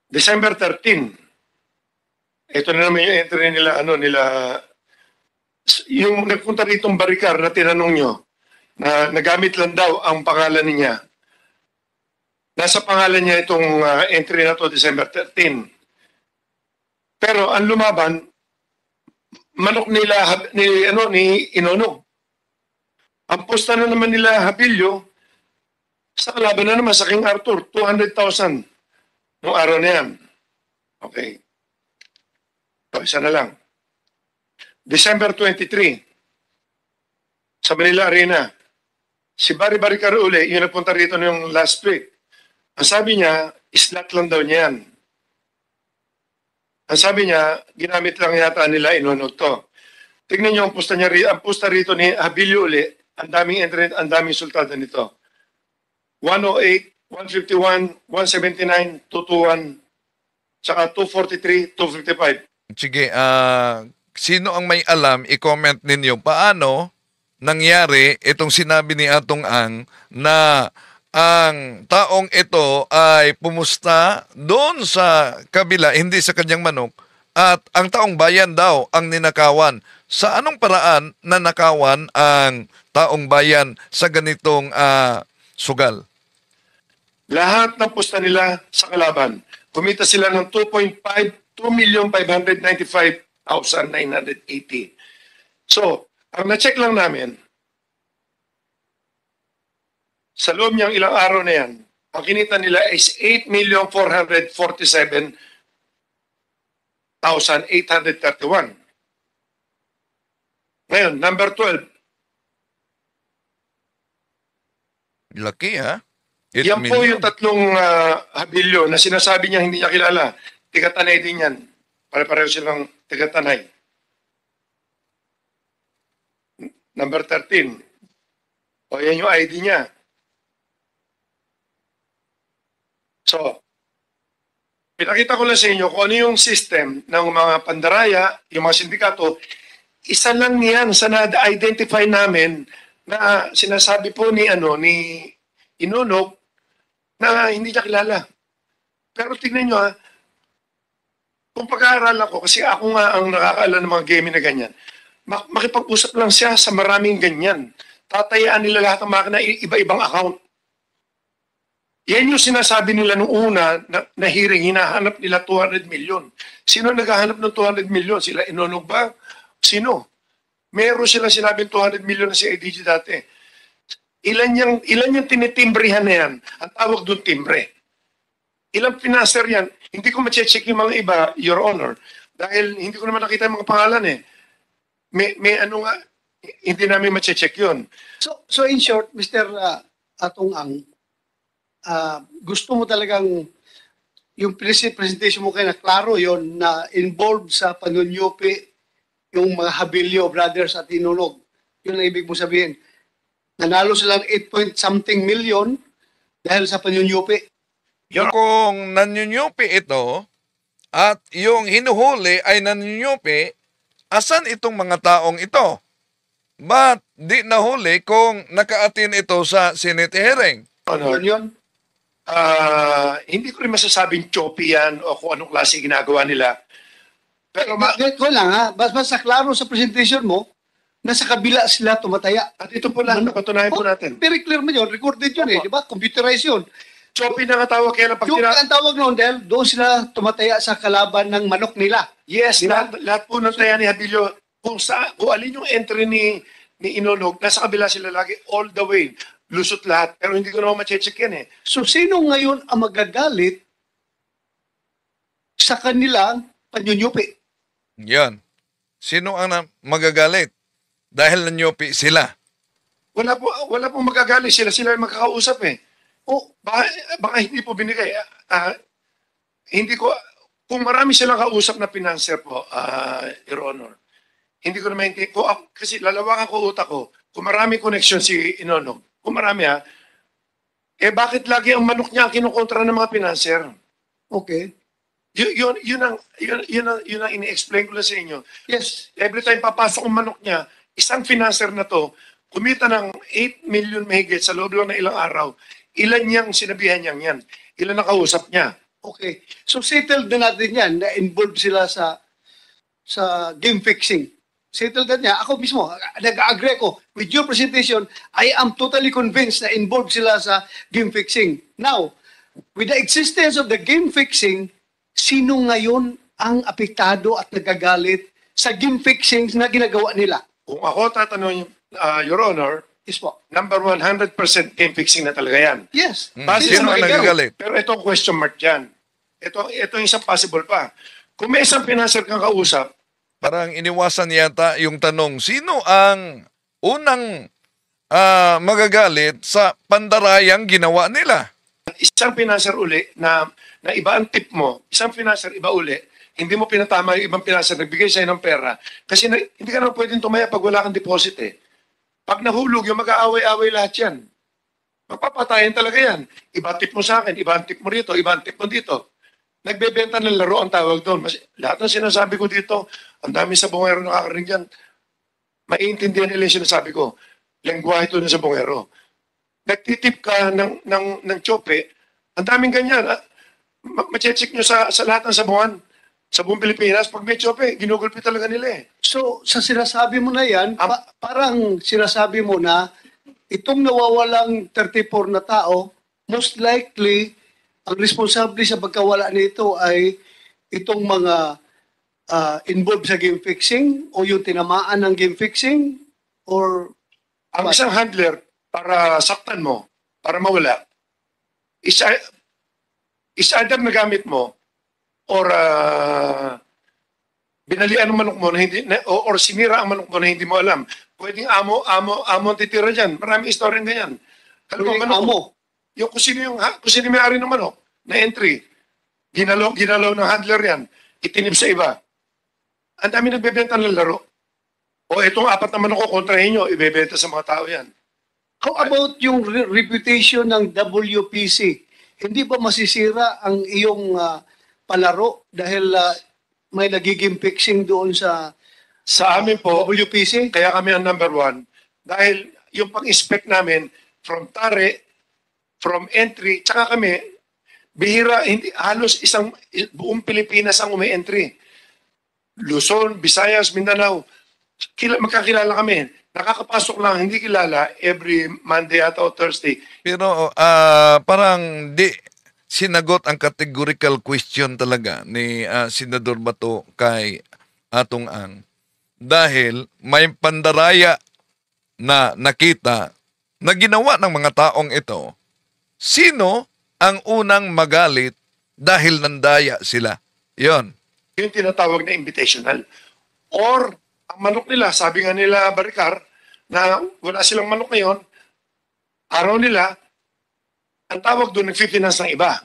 December 13. Ito na naman yung entry nila, yung nagpunta ritong Baricar na tinanong nyo, na nagamit lang daw ang pangalan niya. Nasa pangalan niya itong entry na to, December 13. Pero ang lumaban, manok nila ni Inono. Ang posta na naman nila Habilio, sa kalaban na naman sa King Arthur, 200,000 noong araw na yan. Okay. So, isa na lang. December 23, sa Manila Arena, si Bari Baricar uli, yung nagpunta rito yung last week. Ang sabi niya, slot lang daw niya yan. Ang sabi niya, ginamit lang yata nila, inunog to. Tignan niyo ang pusta niya, ang pusta rito ni Abilio uli, ang daming internet, ang daming sultada nito. 108, 151, 179, 221, saka 243, 255. Sige, sino ang may alam, i-comment ninyo paano nangyari itong sinabi ni Atong Ang na ang taong ito ay pumusta doon sa kabila, hindi sa kanyang manok, at ang taong bayan daw ang ninakawan. Sa anong paraan nanakawan ang taong bayan sa ganitong sugal? Lahat ng pusta nila sa kalaban, kumita sila ng 2,595,980. So, ang na-check lang namin, sa loob niyang ilang araw na yan, ang kinita nila is 8,447,831. Ngayon, number 12. Laki, ha? Yan po yung tatlong habilyo na sinasabi niya hindi niya kilala. Tigatanay din yan. Pare-pareho silang tigatanay. Number 13. O yan yung ID niya. So, pinakita ko lang sa inyo kung ano yung system ng mga pandaraya, yung mga sindikato. Isa lang yan sa na-identify namin na sinasabi po ni Inunog na hindi niya kilala. Pero tignan nyo kung pag-aaralan ko, kasi ako nga ang nakakaalam ng mga game na ganyan, makipag-usap lang siya sa maraming ganyan. Tatayaan nila lahat ng makina, iba-ibang account. Yan yung sinasabi nila nung una na hearing, hinahanap nila 200 million. Sino naghahanap ng 200 million? Sila Inunog ba? Sino? Meron sila sinabing 200 million na si IDG dati. Ilan yung tinitimbrihan na yan? Ang tawag doon timbre. Ilang financer yan? Hindi ko ma-check yung mga iba, Your Honor. Dahil hindi ko naman nakita yung mga pangalan eh. May ano nga, hindi namin ma-check yun. So in short, Mr. Atong Ang, gusto mo talagang yung presentation mo kayo na klaro yon na involved sa panunyupi yung mga Habilyo brothers at Inunog. Yun ang ibig mo sabihin. Nanalo silang 8-point-something million dahil sa panunyupi. Kung nanyunyupi ito at yung hinuhuli ay nanyunyupi, asan itong mga taong ito? Ba't di nahuli kung nakaatin ito sa Senate hearing? Honor, Yun. hindi ko rin masasabing choppy yan o kung anong klase ginagawa nila. Pero Ko lang basta klaro sa presentation mo, nasa kabila sila tumataya. at ito po lang, napatunayan po natin. Very clear man yun, recorded yun di ba? Computerized yun. Choppy na nga tawag kaya lang pag Yung ang tawag noon dahil doon sila tumataya sa kalaban ng manok nila. Yes, Diba? lahat po ng taya ni Habilio, kung alin yung entry ni Inunog, nasa kabila sila lagi all the way. Lusot lahat. Pero hindi ko naman ma-check yan eh. So sino ngayon ang magagalit sa kanilang panyunyupi? Yan. Sino ang magagalit? Dahil nanyupi sila. Wala pong magagalit sila. Sila yung makakausap eh. O Baka hindi po binigay. Hindi ko, kung marami silang kausap na financer po, Your Honor, hindi ko naman kasi lalawakan ko utak ko, kung marami connection si Inunog, kung marami bakit lagi ang manok niya ang kinukontra ng mga financer? okay. Yun ang ini-explain ko lang sa inyo. Yes. Every time papasok ang manok niya, isang financer na to, kumita ng 8 million mahigit sa loob lang ng ilang araw. Ilan niyang sinabihan niyang yan? Ilan nakausap niya? Okay. So settled na natin yan na involved sila sa game fixing. Settled na niya. Ako mismo, nag-agree ko. With your presentation, I am totally convinced na involved sila sa game fixing. Now, with the existence of the game fixing, sino ngayon ang apektado at nagagalit sa game fixing na ginagawa nila? Kung ako tatanungin, Your Honor, Yes po. number 100% game fixing na talaga yan. Yes. Sino ang nagagalit? Pero ito ang question mark dyan. Ito yung isang possible pa. Kung may isang financer kang kausap, Parang iniwasan yata yung tanong, sino ang unang magagalit sa pandarayang ginawa nila? isang pinanser uli na iba ang tip mo, isang pinanser iba uli, hindi mo pinatama yung ibang pinanser, nagbigay sa'yo ng pera, kasi hindi ka na pwedeng tumaya pag wala kang deposit eh. Pag nahulog, yung mag-aaway-aaway lahat yan. Magpapatayin talaga yan. Iba tip mo sa akin, iba ang tip mo rito, iba ang tip mo dito. Nagbebenta ng laro ang tawag doon. Lahat ng sinasabi ko dito, ang dami sa bungero nakakarinig dyan. Maiintindihan nila yung sinasabi ko. Lengguwahe ito na sa bungero. Nagtitip ka ng tsope, ang daming ganyan. Machecheck nyo sa lahat ng sabungan. Sa buong Pilipinas, pag may tsope, ginugulpi talaga nila eh. So, sa sinasabi mo na yan, parang sinasabi mo na itong nawawalang 34 na tao, most likely, ang responsable sa pagkawala nito ay itong mga involved sa game fixing o yung tinamaan ng game fixing or ang isang handler para saktan mo, para mawala, is either nagamit mo or binalian ang manok mo na hindi or sinira ang manok mo na hindi mo alam. Pwedeng amo ang titira diyan. Maraming istorya ganyan. Kalawang manok mo. Yung kung sino may-ari ng manok na entry, ginalaw ng handler yan, itinip sa iba. Ang dami nagbebenta ng laro. O itong 4 na manok ko kontrahin nyo, ibebenta sa mga tao yan. How about yung reputation ng WPC? Hindi ba masisira ang iyong palaro dahil may nagiging fixing doon sa amin po, WPC? Kaya kami ang number 1. Dahil yung pang-inspect namin, from tare, from entry, tsaka kami, bihira, halos buong Pilipinas ang umi-entry. Luzon, Visayas, Mindanao, magkakilala kami. Nakakapasok lang, hindi kilala, every Monday at o Thursday. Pero parang di sinagot ang categorical question talaga ni Senador Bato kay Atong Ang. Dahil may pandaraya na nakita na ginawa ng mga taong ito. Sino ang unang magalit dahil nandaya sila? Yon. Yung tinatawag na invitational. Or, ang manok nila, sabi nga nila Baricar, na wala silang manok ngayon, araw nila, ang tawag doon, nag-finance ng iba.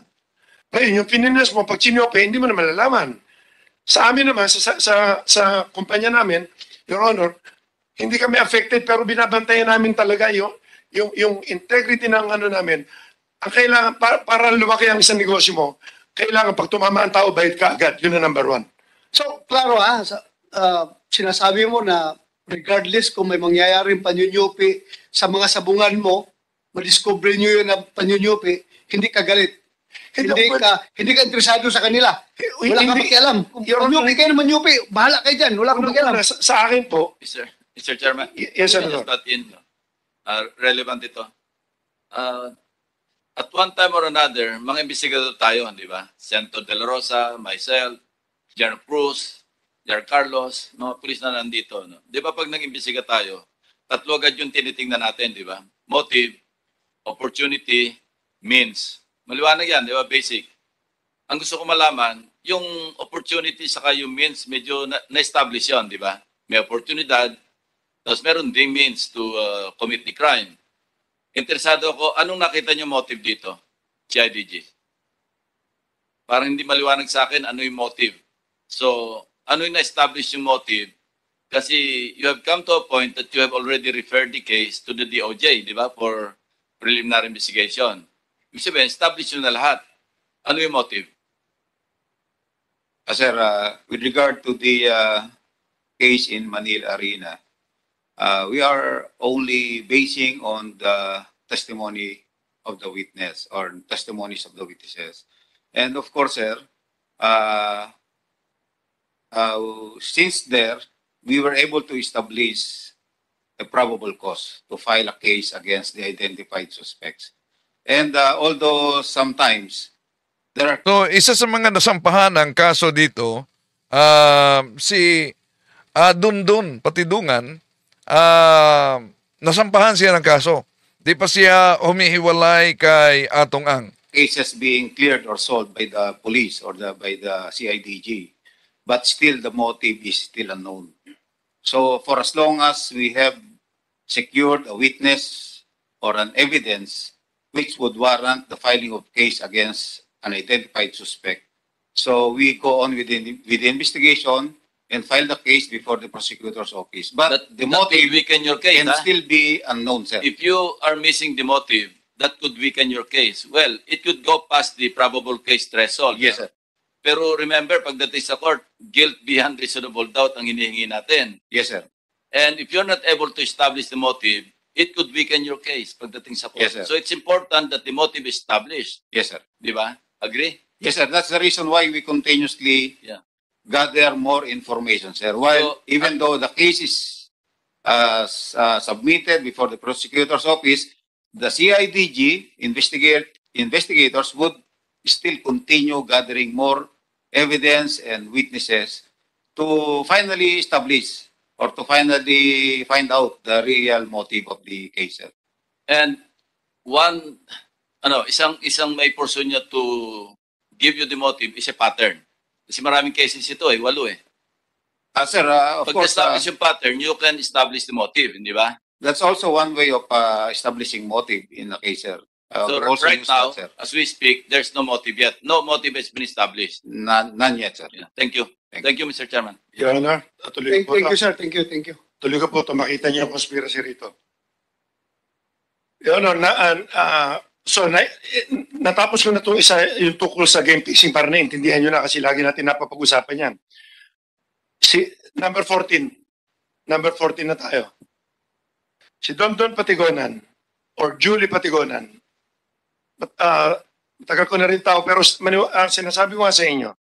Ngayon, yung finance mo, pag sinyope, hindi mo na malalaman. Sa amin naman, sa kumpanya namin, Your Honor, hindi kami affected, pero binabantayan namin talaga yung integrity ng ano namin. Ang kailangan, para lumaki ang isang negosyo mo, kailangan pag tumama ang tao, bayad ka agad. Yun ang number 1. So, klaro sinasabi mo na regardless kung may mangyayaring panyunyupi sa mga sabungan mo, madiscover nyo yun na panyunyupi, hindi ka galit. Hindi ka interesado sa kanila. Wala ka pakialam. Kung nyupi kayo naman nyupi, bahala kayo dyan. Wala ka pakialam. Sa akin po. Mr. Chairman. Yes, Senator. Relevant ito. At one time or another, mga investigador tayo, di ba? Senator De La Rosa, myself, Jan Cruz, Jar Carlos, mga pulis na nandito. No? Di ba pag nag-imbestiga tayo, 3 agad yung tinitingnan natin, di ba? Motive, opportunity, means. Maliwanag yan, di ba? Basic. Ang gusto ko malaman, yung opportunity saka yung means, medyo na-establish yun, di ba? May oportunidad, tapos meron ding means to commit the crime. Interesado ako, anong nakita niyo motive dito? CIDG. Parang hindi maliwanag sa akin ano yung motive. So, ano yung na-establish yung motive? Kasi you have come to a point that you have already referred the case to the DOJ, di ba? For preliminary investigation. Ibig sabihin, establish nyo na lahat. Ano yung motive? Sir, with regard to the case in Manila Arena, we are only basing on the testimony of the witness or testimonies of the witnesses. And of course, sir, since there, we were able to establish a probable cause to file a case against the identified suspects. And although sometimes there are... So, isa sa mga nasampahan ng kaso dito, si Dundun, Patidungan, nasampahan siya ng kaso. Di pa siya humihiwalay kay Atong Ang. Cases being cleared or solved by the police or by the CIDG. But still, the motive is still unknown. So, for as long as we have secured a witness or an evidence which would warrant the filing of case against an identified suspect. So we go on with the investigation and file the case before the prosecutor's office. But the That motive could weaken your case, can ha? still be unknown, sir. If you are missing the motive, that could weaken your case. Well, it could go past the probable case threshold. Yes, sir. Pero remember, pagdating sa court, guilt beyond reasonable doubt ang hinihingi natin. Yes, sir. And if you're not able to establish the motive, it could weaken your case pagdating sa court. Yes, sir. So it's important that the motive is established. Yes, sir. Di ba? Agree? Yes, sir. That's the reason why we continuously Yeah. gather more information, sir. While even though the case is submitted before the prosecutor's office, the CIDG investigators would still continue gathering more evidence and witnesses to finally establish or to finally find out the real motive of the case, sir. And isang may person niya to give you the motive is a pattern. Kasi maraming cases ito 8 eh. Sir, of Pag course, establish yung pattern, you can establish the motive, hindi ba? that's also one way of establishing motive in a case, sir. So We also right use now, that, sir. as we speak, there's no motive yet. No motive has been established. None yet, sir. Yeah. Thank you. Thank you, Mr. Chairman. Your Honor, tuloy ko po Thank ito. you, sir. Thank you. Tuloy ko po ito. Makita niyo yung conspiracy rito. Your Honor, natapos ko na itong isa yung tukol sa game fixing para naintindihan nyo na kasi lagi natin napapag-usapan yan. Number 14 na tayo. Si Don Patigonan or Julie Patigonan, tagal ko na rin tao pero sinasabi ko nga sa inyo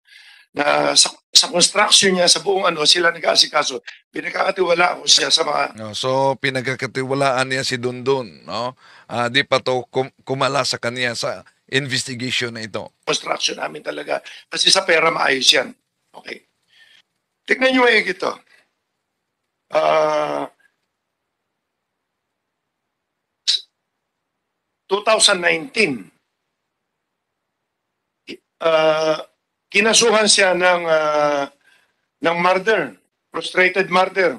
na sa construction niya sa buong sila nag-aasikaso. Pinagkakatiwala ko siya sa mga No, so pinagkakatiwalaan niya si Dundun, no? Di pa to kumala sa kanya sa investigation na ito. construction namin talaga. Kasi sa pera maayos yan. Okay. Tignan nyo maigi ito. 2019, kinasuhan siya ng murder, frustrated murder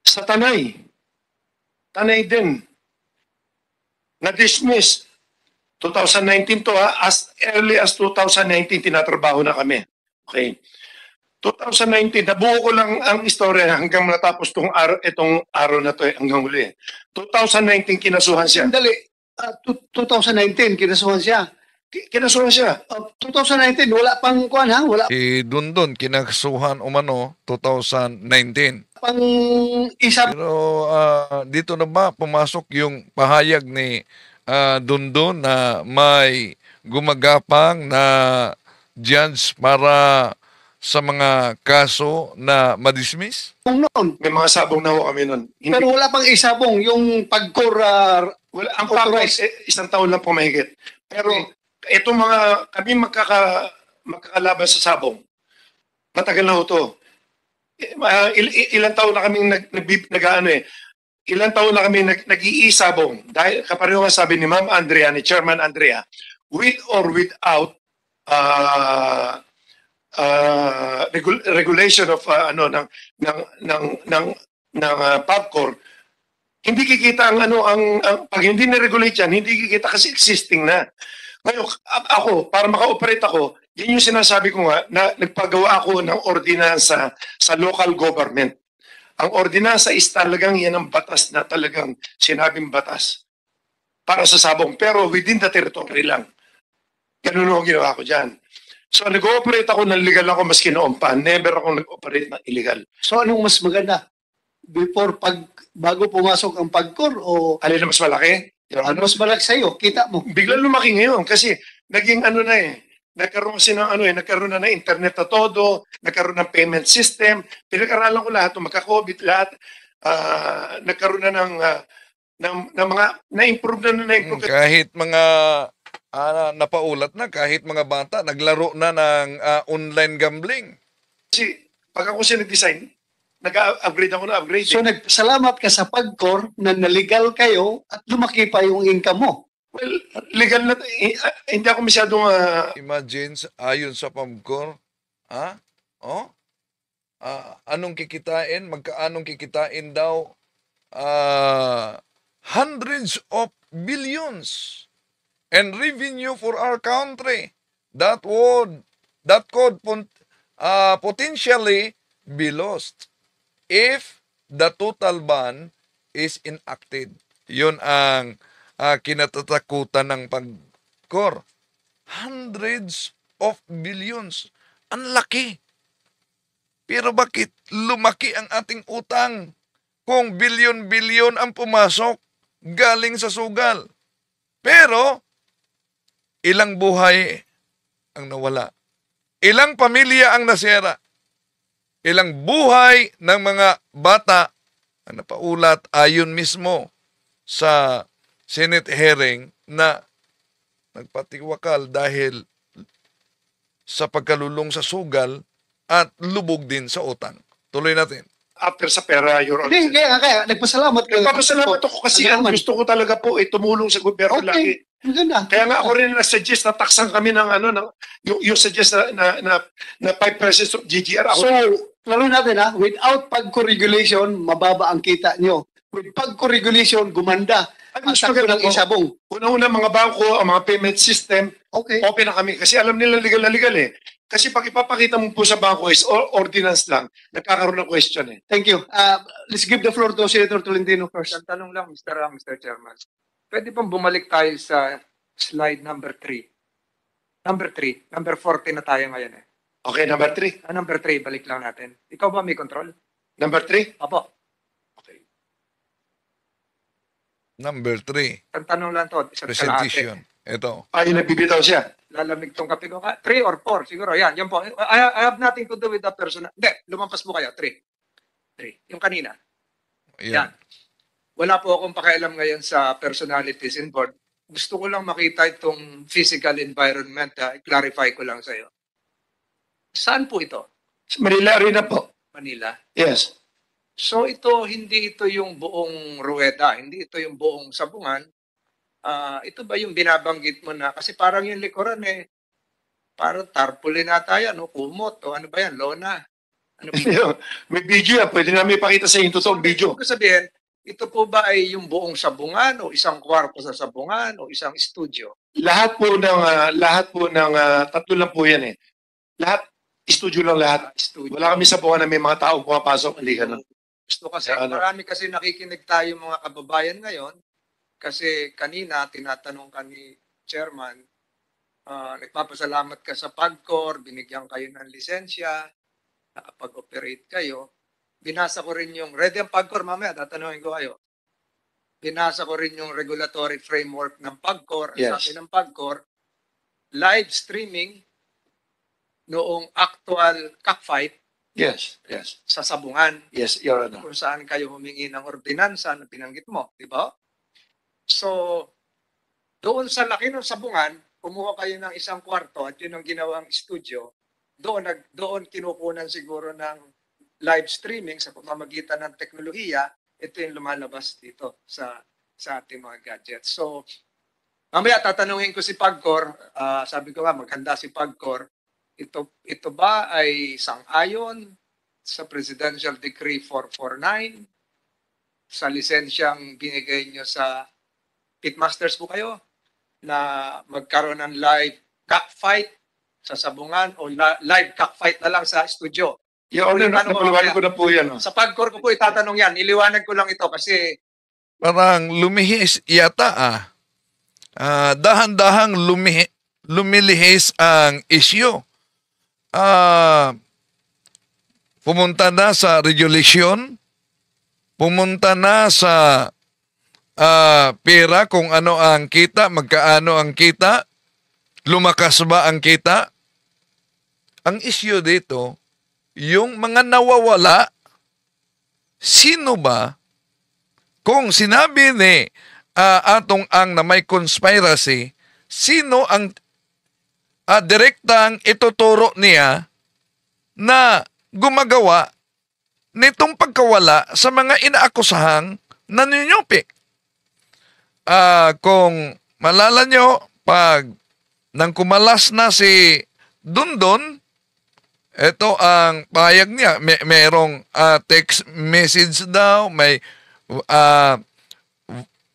sa Tanay. Tanay din. Na-dismiss. 2019 to as early as 2019 tinatrabaho na kami. Okay. 2019, nabuo ko lang ang istorya hanggang natapos itong araw na to hanggang huli. 2019 kinasuhan siya. Sandali. 2019, kinasuhan siya. Kinasuhan siya. 2019, wala pang kuhan ha? Wala Si Dundun kinasuhan umano 2019. pang isa. Pero dito na ba pumasok yung pahayag ni Dundun na may gumagapang na judge para sa mga kaso na madismiss? Noon. May mga sabong na ho kami nun. Pero wala pang isabong yung wala, ang pagkor isang taon lang po mahigit. Pero itong kami magkakalaban sa sabong. Matagal na ho to. Ilang taon na kaming ilang taon na kami nag-iisabong. Dahil kapareho nga sabi ni Ma'am Andrea, ni Chairman Andrea, with or without regulation of ng PAGCOR, hindi kikita pag hindi na-regulate yan, hindi kikita kasi existing na. Ngayon, ako, para maka-operate ako, yan yung sinasabi ko nga, na nagpagawa ako ng ordinansa sa local government. Ang ordinansa is talagang yan ang batas na talagang sinabing batas para sa sabong. Pero within the territory lang. Ganun ang ginawa ko dyan. So, nag-ooperate ako ng legal ako maski noon pa. Never ako nag-operate ng illegal. So anong mas maganda? Bago pumasok ang PAGCOR o Alin na mas malaki? ano mas malaki sa'yo? Kita mo. Biglang lumaki ngayon kasi naging nagkaroon kasi ng nagkaroon na ng internet na todo, nagkaroon ng payment system, pinag-aralan ko lahat, magka-COVID lahat, nagkaroon na ng mga na-improve na. Kahit mga napaulat na, kahit mga bata naglaro na ng online gambling. Kasi pag ako siya nag-design, nag-upgrade ako na upgrade. So salamat ka sa PAGCOR na nalegal kayo at lumaki pa yung income mo. Well, legal na, hindi ako masyadong Imagine, ayon sa PAGCOR, anong kikitain? Magkaanong kikitain daw? Hundreds of billions and revenue for our country that could potentially be lost if the total ban is enacted. Yun ang kinatatakutan ng PAGCOR. Hundreds of billions. Ang laki. Pero bakit lumaki ang ating utang kung bilyon-bilyon ang pumasok galing sa sugal? Pero ilang buhay ang nawala. Ilang pamilya ang nasira. Ilang buhay ng mga bata ang napaulat ayon mismo sa Senate hearing na nagpatiwakal dahil sa pagkalulong sa sugal at lubog din sa utang. Tuloy natin. After sa pera, Your Honor. Hindi, kaya nagpasalamat ka. Nagpapasalamat ako kasi ang gusto ko talaga po ay tumulong sa gobyerno lagi. Maganda. Kaya nga ako rin nag-suggest na taksan kami ng yung suggest na 5% of GGR. Ako, So, lalo natin without pagko-regulation, mababa ang kita nyo. With pagko-regulation, gumanda. Ang gusto sakto ko ng isabong. una-una mga bangko, ang mga payment system, Okay. open na kami. Kasi alam nila legal na legal eh. Kasi pag ipapakita mo po sa bangko is ordinance lang, nagkakaroon ng question eh. Thank you. Let's give the floor to Senator Tolentino first. Isang tanong lang, Mr. Chairman. Pwede bang bumalik tayo sa slide number 3? Number 40 na tayo ngayon eh. Okay, number 3. Number 3, balik lang natin. Ikaw ba may control? Number 3? Apo. Okay. Number 3, Ang tanong lang to, isang presentation. kalahati. Ito. Ay, nagbibitaw siya. Lalamig tong kape ko. 3 or 4, siguro. Yan po. I have nothing to do with the person. Hindi, lumampas mo kayo. 3. Yung kanina. Yan. Wala po akong pakialam ngayon sa personalities involved. Gusto ko lang makita itong physical environment. I-clarify ko lang sa'yo. Saan po ito? Manila Arena po. Manila? Yes. So hindi ito yung buong Rueda, hindi ito yung buong Sabungan. Ito ba yung binabanggit mo na? Kasi parang yung likuran parang tarpaulin nata yan, kumot, o ano ba yan, lona. Ano ba? May video yan. Pwede namin ipakita sa inyo totoong video. Ibig sabihin, ito po ba ay yung buong Sabungan o isang kwarto sa Sabungan o isang studio? Lahat po ng tatlo lang po yan eh. Lahat, studio lang lahat. Studio. Wala kami sa buwan na may mga taong pumapasok. Hindi ganun. Gusto kasi, marami kasi nakikinig tayo mga kababayan ngayon kasi kanina tinatanong ka ni Chairman, nagpapasalamat ka sa PAGCOR, binigyan kayo ng lisensya, nakapag-operate kayo. Binasa ko rin yung, ready ang PAGCOR mamaya, tatanungin ko kayo. Binasa ko rin yung regulatory framework ng PAGCOR. Yes. Sabi ng PAGCOR, live streaming noong actual cockfight. Yes. Sa Sabungan. Yes, Your Honor. Kung saan kayo humingi ng ordinansa na binanggit mo, di ba? So, doon sa laki ng Sabungan, kumuha kayo ng isang kwarto at yun ang ginawang studio, doon kinukunan siguro ng live streaming sa pamamagitan ng teknolohiya, ito yung lumalabas dito sa ating mga gadgets. So, mamaya tatanungin ko si PAGCOR, sabi ko nga maganda si PAGCOR, ito ba ay sang-ayon sa Presidential Decree 449 sa lisensyang binigay nyo sa pitmasters po kayo na magkaroon ng live cockfight sa Sabungan o live cockfight na lang sa studio? Your Honor, napaliwanag ko na po yan. Sa PAGCOR ko po itatanong yan. Iliwanag ko lang ito kasi Parang lumihis yata dahan-dahang lumilihis ang isyu. Pumunta na sa regulation, pumunta na sa pera kung ano ang kita, magkaano ang kita, lumakas ba ang kita. Ang isyu dito, yung mga nawawala, sino ba? Kung sinabi ni atong ang na may conspiracy, sino ang direktang ituturo niya na gumagawa nitong pagkawala sa mga inaakusahang naninyopi? Kung malala nyo, pag nang kumalas na si Dundon, ito ang pahayag niya. Merong text message daw, may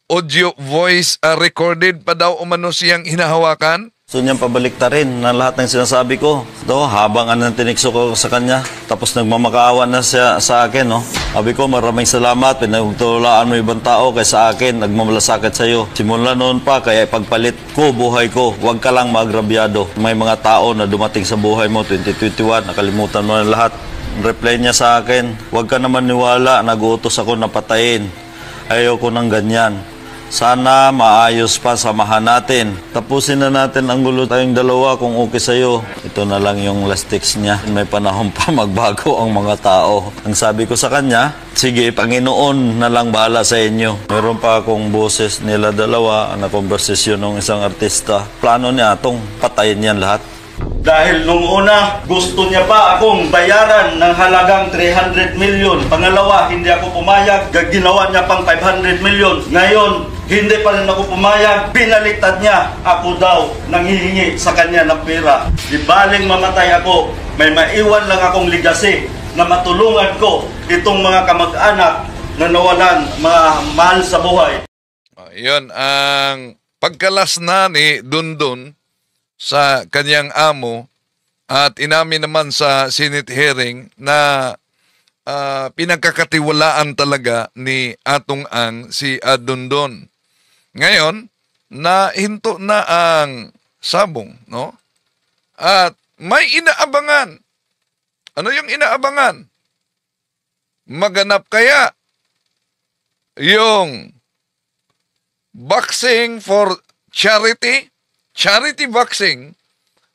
audio voice recorded pa daw umano siyang hinahawakan? So niyang pabaliktarin na lahat ng sinasabi ko. Ito, habang anong tinikso ko sa kanya, tapos nagmamakaawa na siya sa akin, no? Sabi ko, maraming salamat, pinagtulaan mo ibang tao kaysa akin, nagmamalasakit sa iyo. Simula noon pa, kaya ipagpalit ko buhay ko, huwag ka lang maagrabyado. May mga tao na dumating sa buhay mo, 2021, nakalimutan mo na lahat. Reply niya sa akin, huwag ka naman niwala, nag-uutos ako na patayin. Ayoko ng ganyan. Sana maayos pa, samahan natin. Tapusin na natin ang gulo tayong dalawa kung okay sa'yo. Ito na lang yung last text niya. May panahon pa magbago ang mga tao. Ang sabi ko sa kanya, sige, Panginoon na lang bahala sa inyo. Meron pa akong boses nila dalawa na konversasyon ng isang artista. Plano niya itong patayin yan lahat. Dahil nung una, gusto niya pa akong bayaran ng halagang 300 million. Pangalawa, hindi ako pumayag. Ginawa niya pang 500 million. Ngayon, hindi pa rin ako pumayag. Binaliktad niya. Ako daw nanghihingi sa kanya ng pera. Di baling mamatay ako, may maiwan lang akong legacy na matulungan ko itong mga kamag-anak na nawalan, mga mahal sa buhay. Yun ang pagkalas na ni Dundon sa kanyang amo at inamin naman sa Senate hearing na pinagkakatiwalaan talaga ni Atong Ang si Dundon. Ngayon, nahinto na ang sabong, no? At may inaabangan. Ano yung inaabangan? Maganap kaya yung boxing for charity? Charity boxing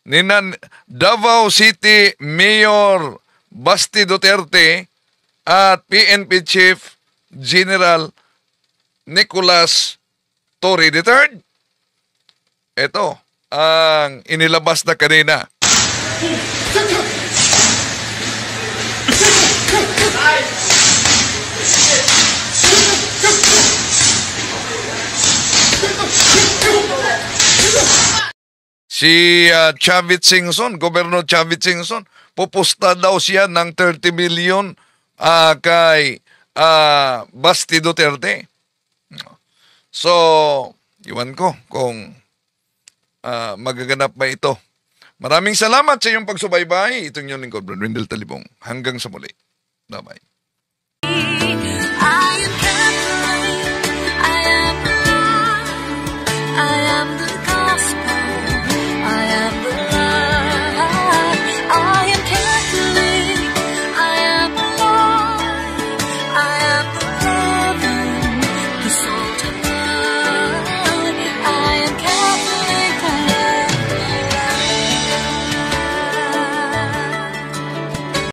ni Davao City Mayor Basti Duterte at PNP Chief General Nicolas Torre III. Ito ang inilabas na kanina. Si Chavit Singson, Governor Chavit Singson, pupusta daw siya ng 30 million kay Basti Duterte. So, iwan ko kung magaganap ba ito. Maraming salamat sa iyong pagsubaybay. Itong yung lingkod, Brad Wendell Talibong. Hanggang sa muli. Bye-bye. I am the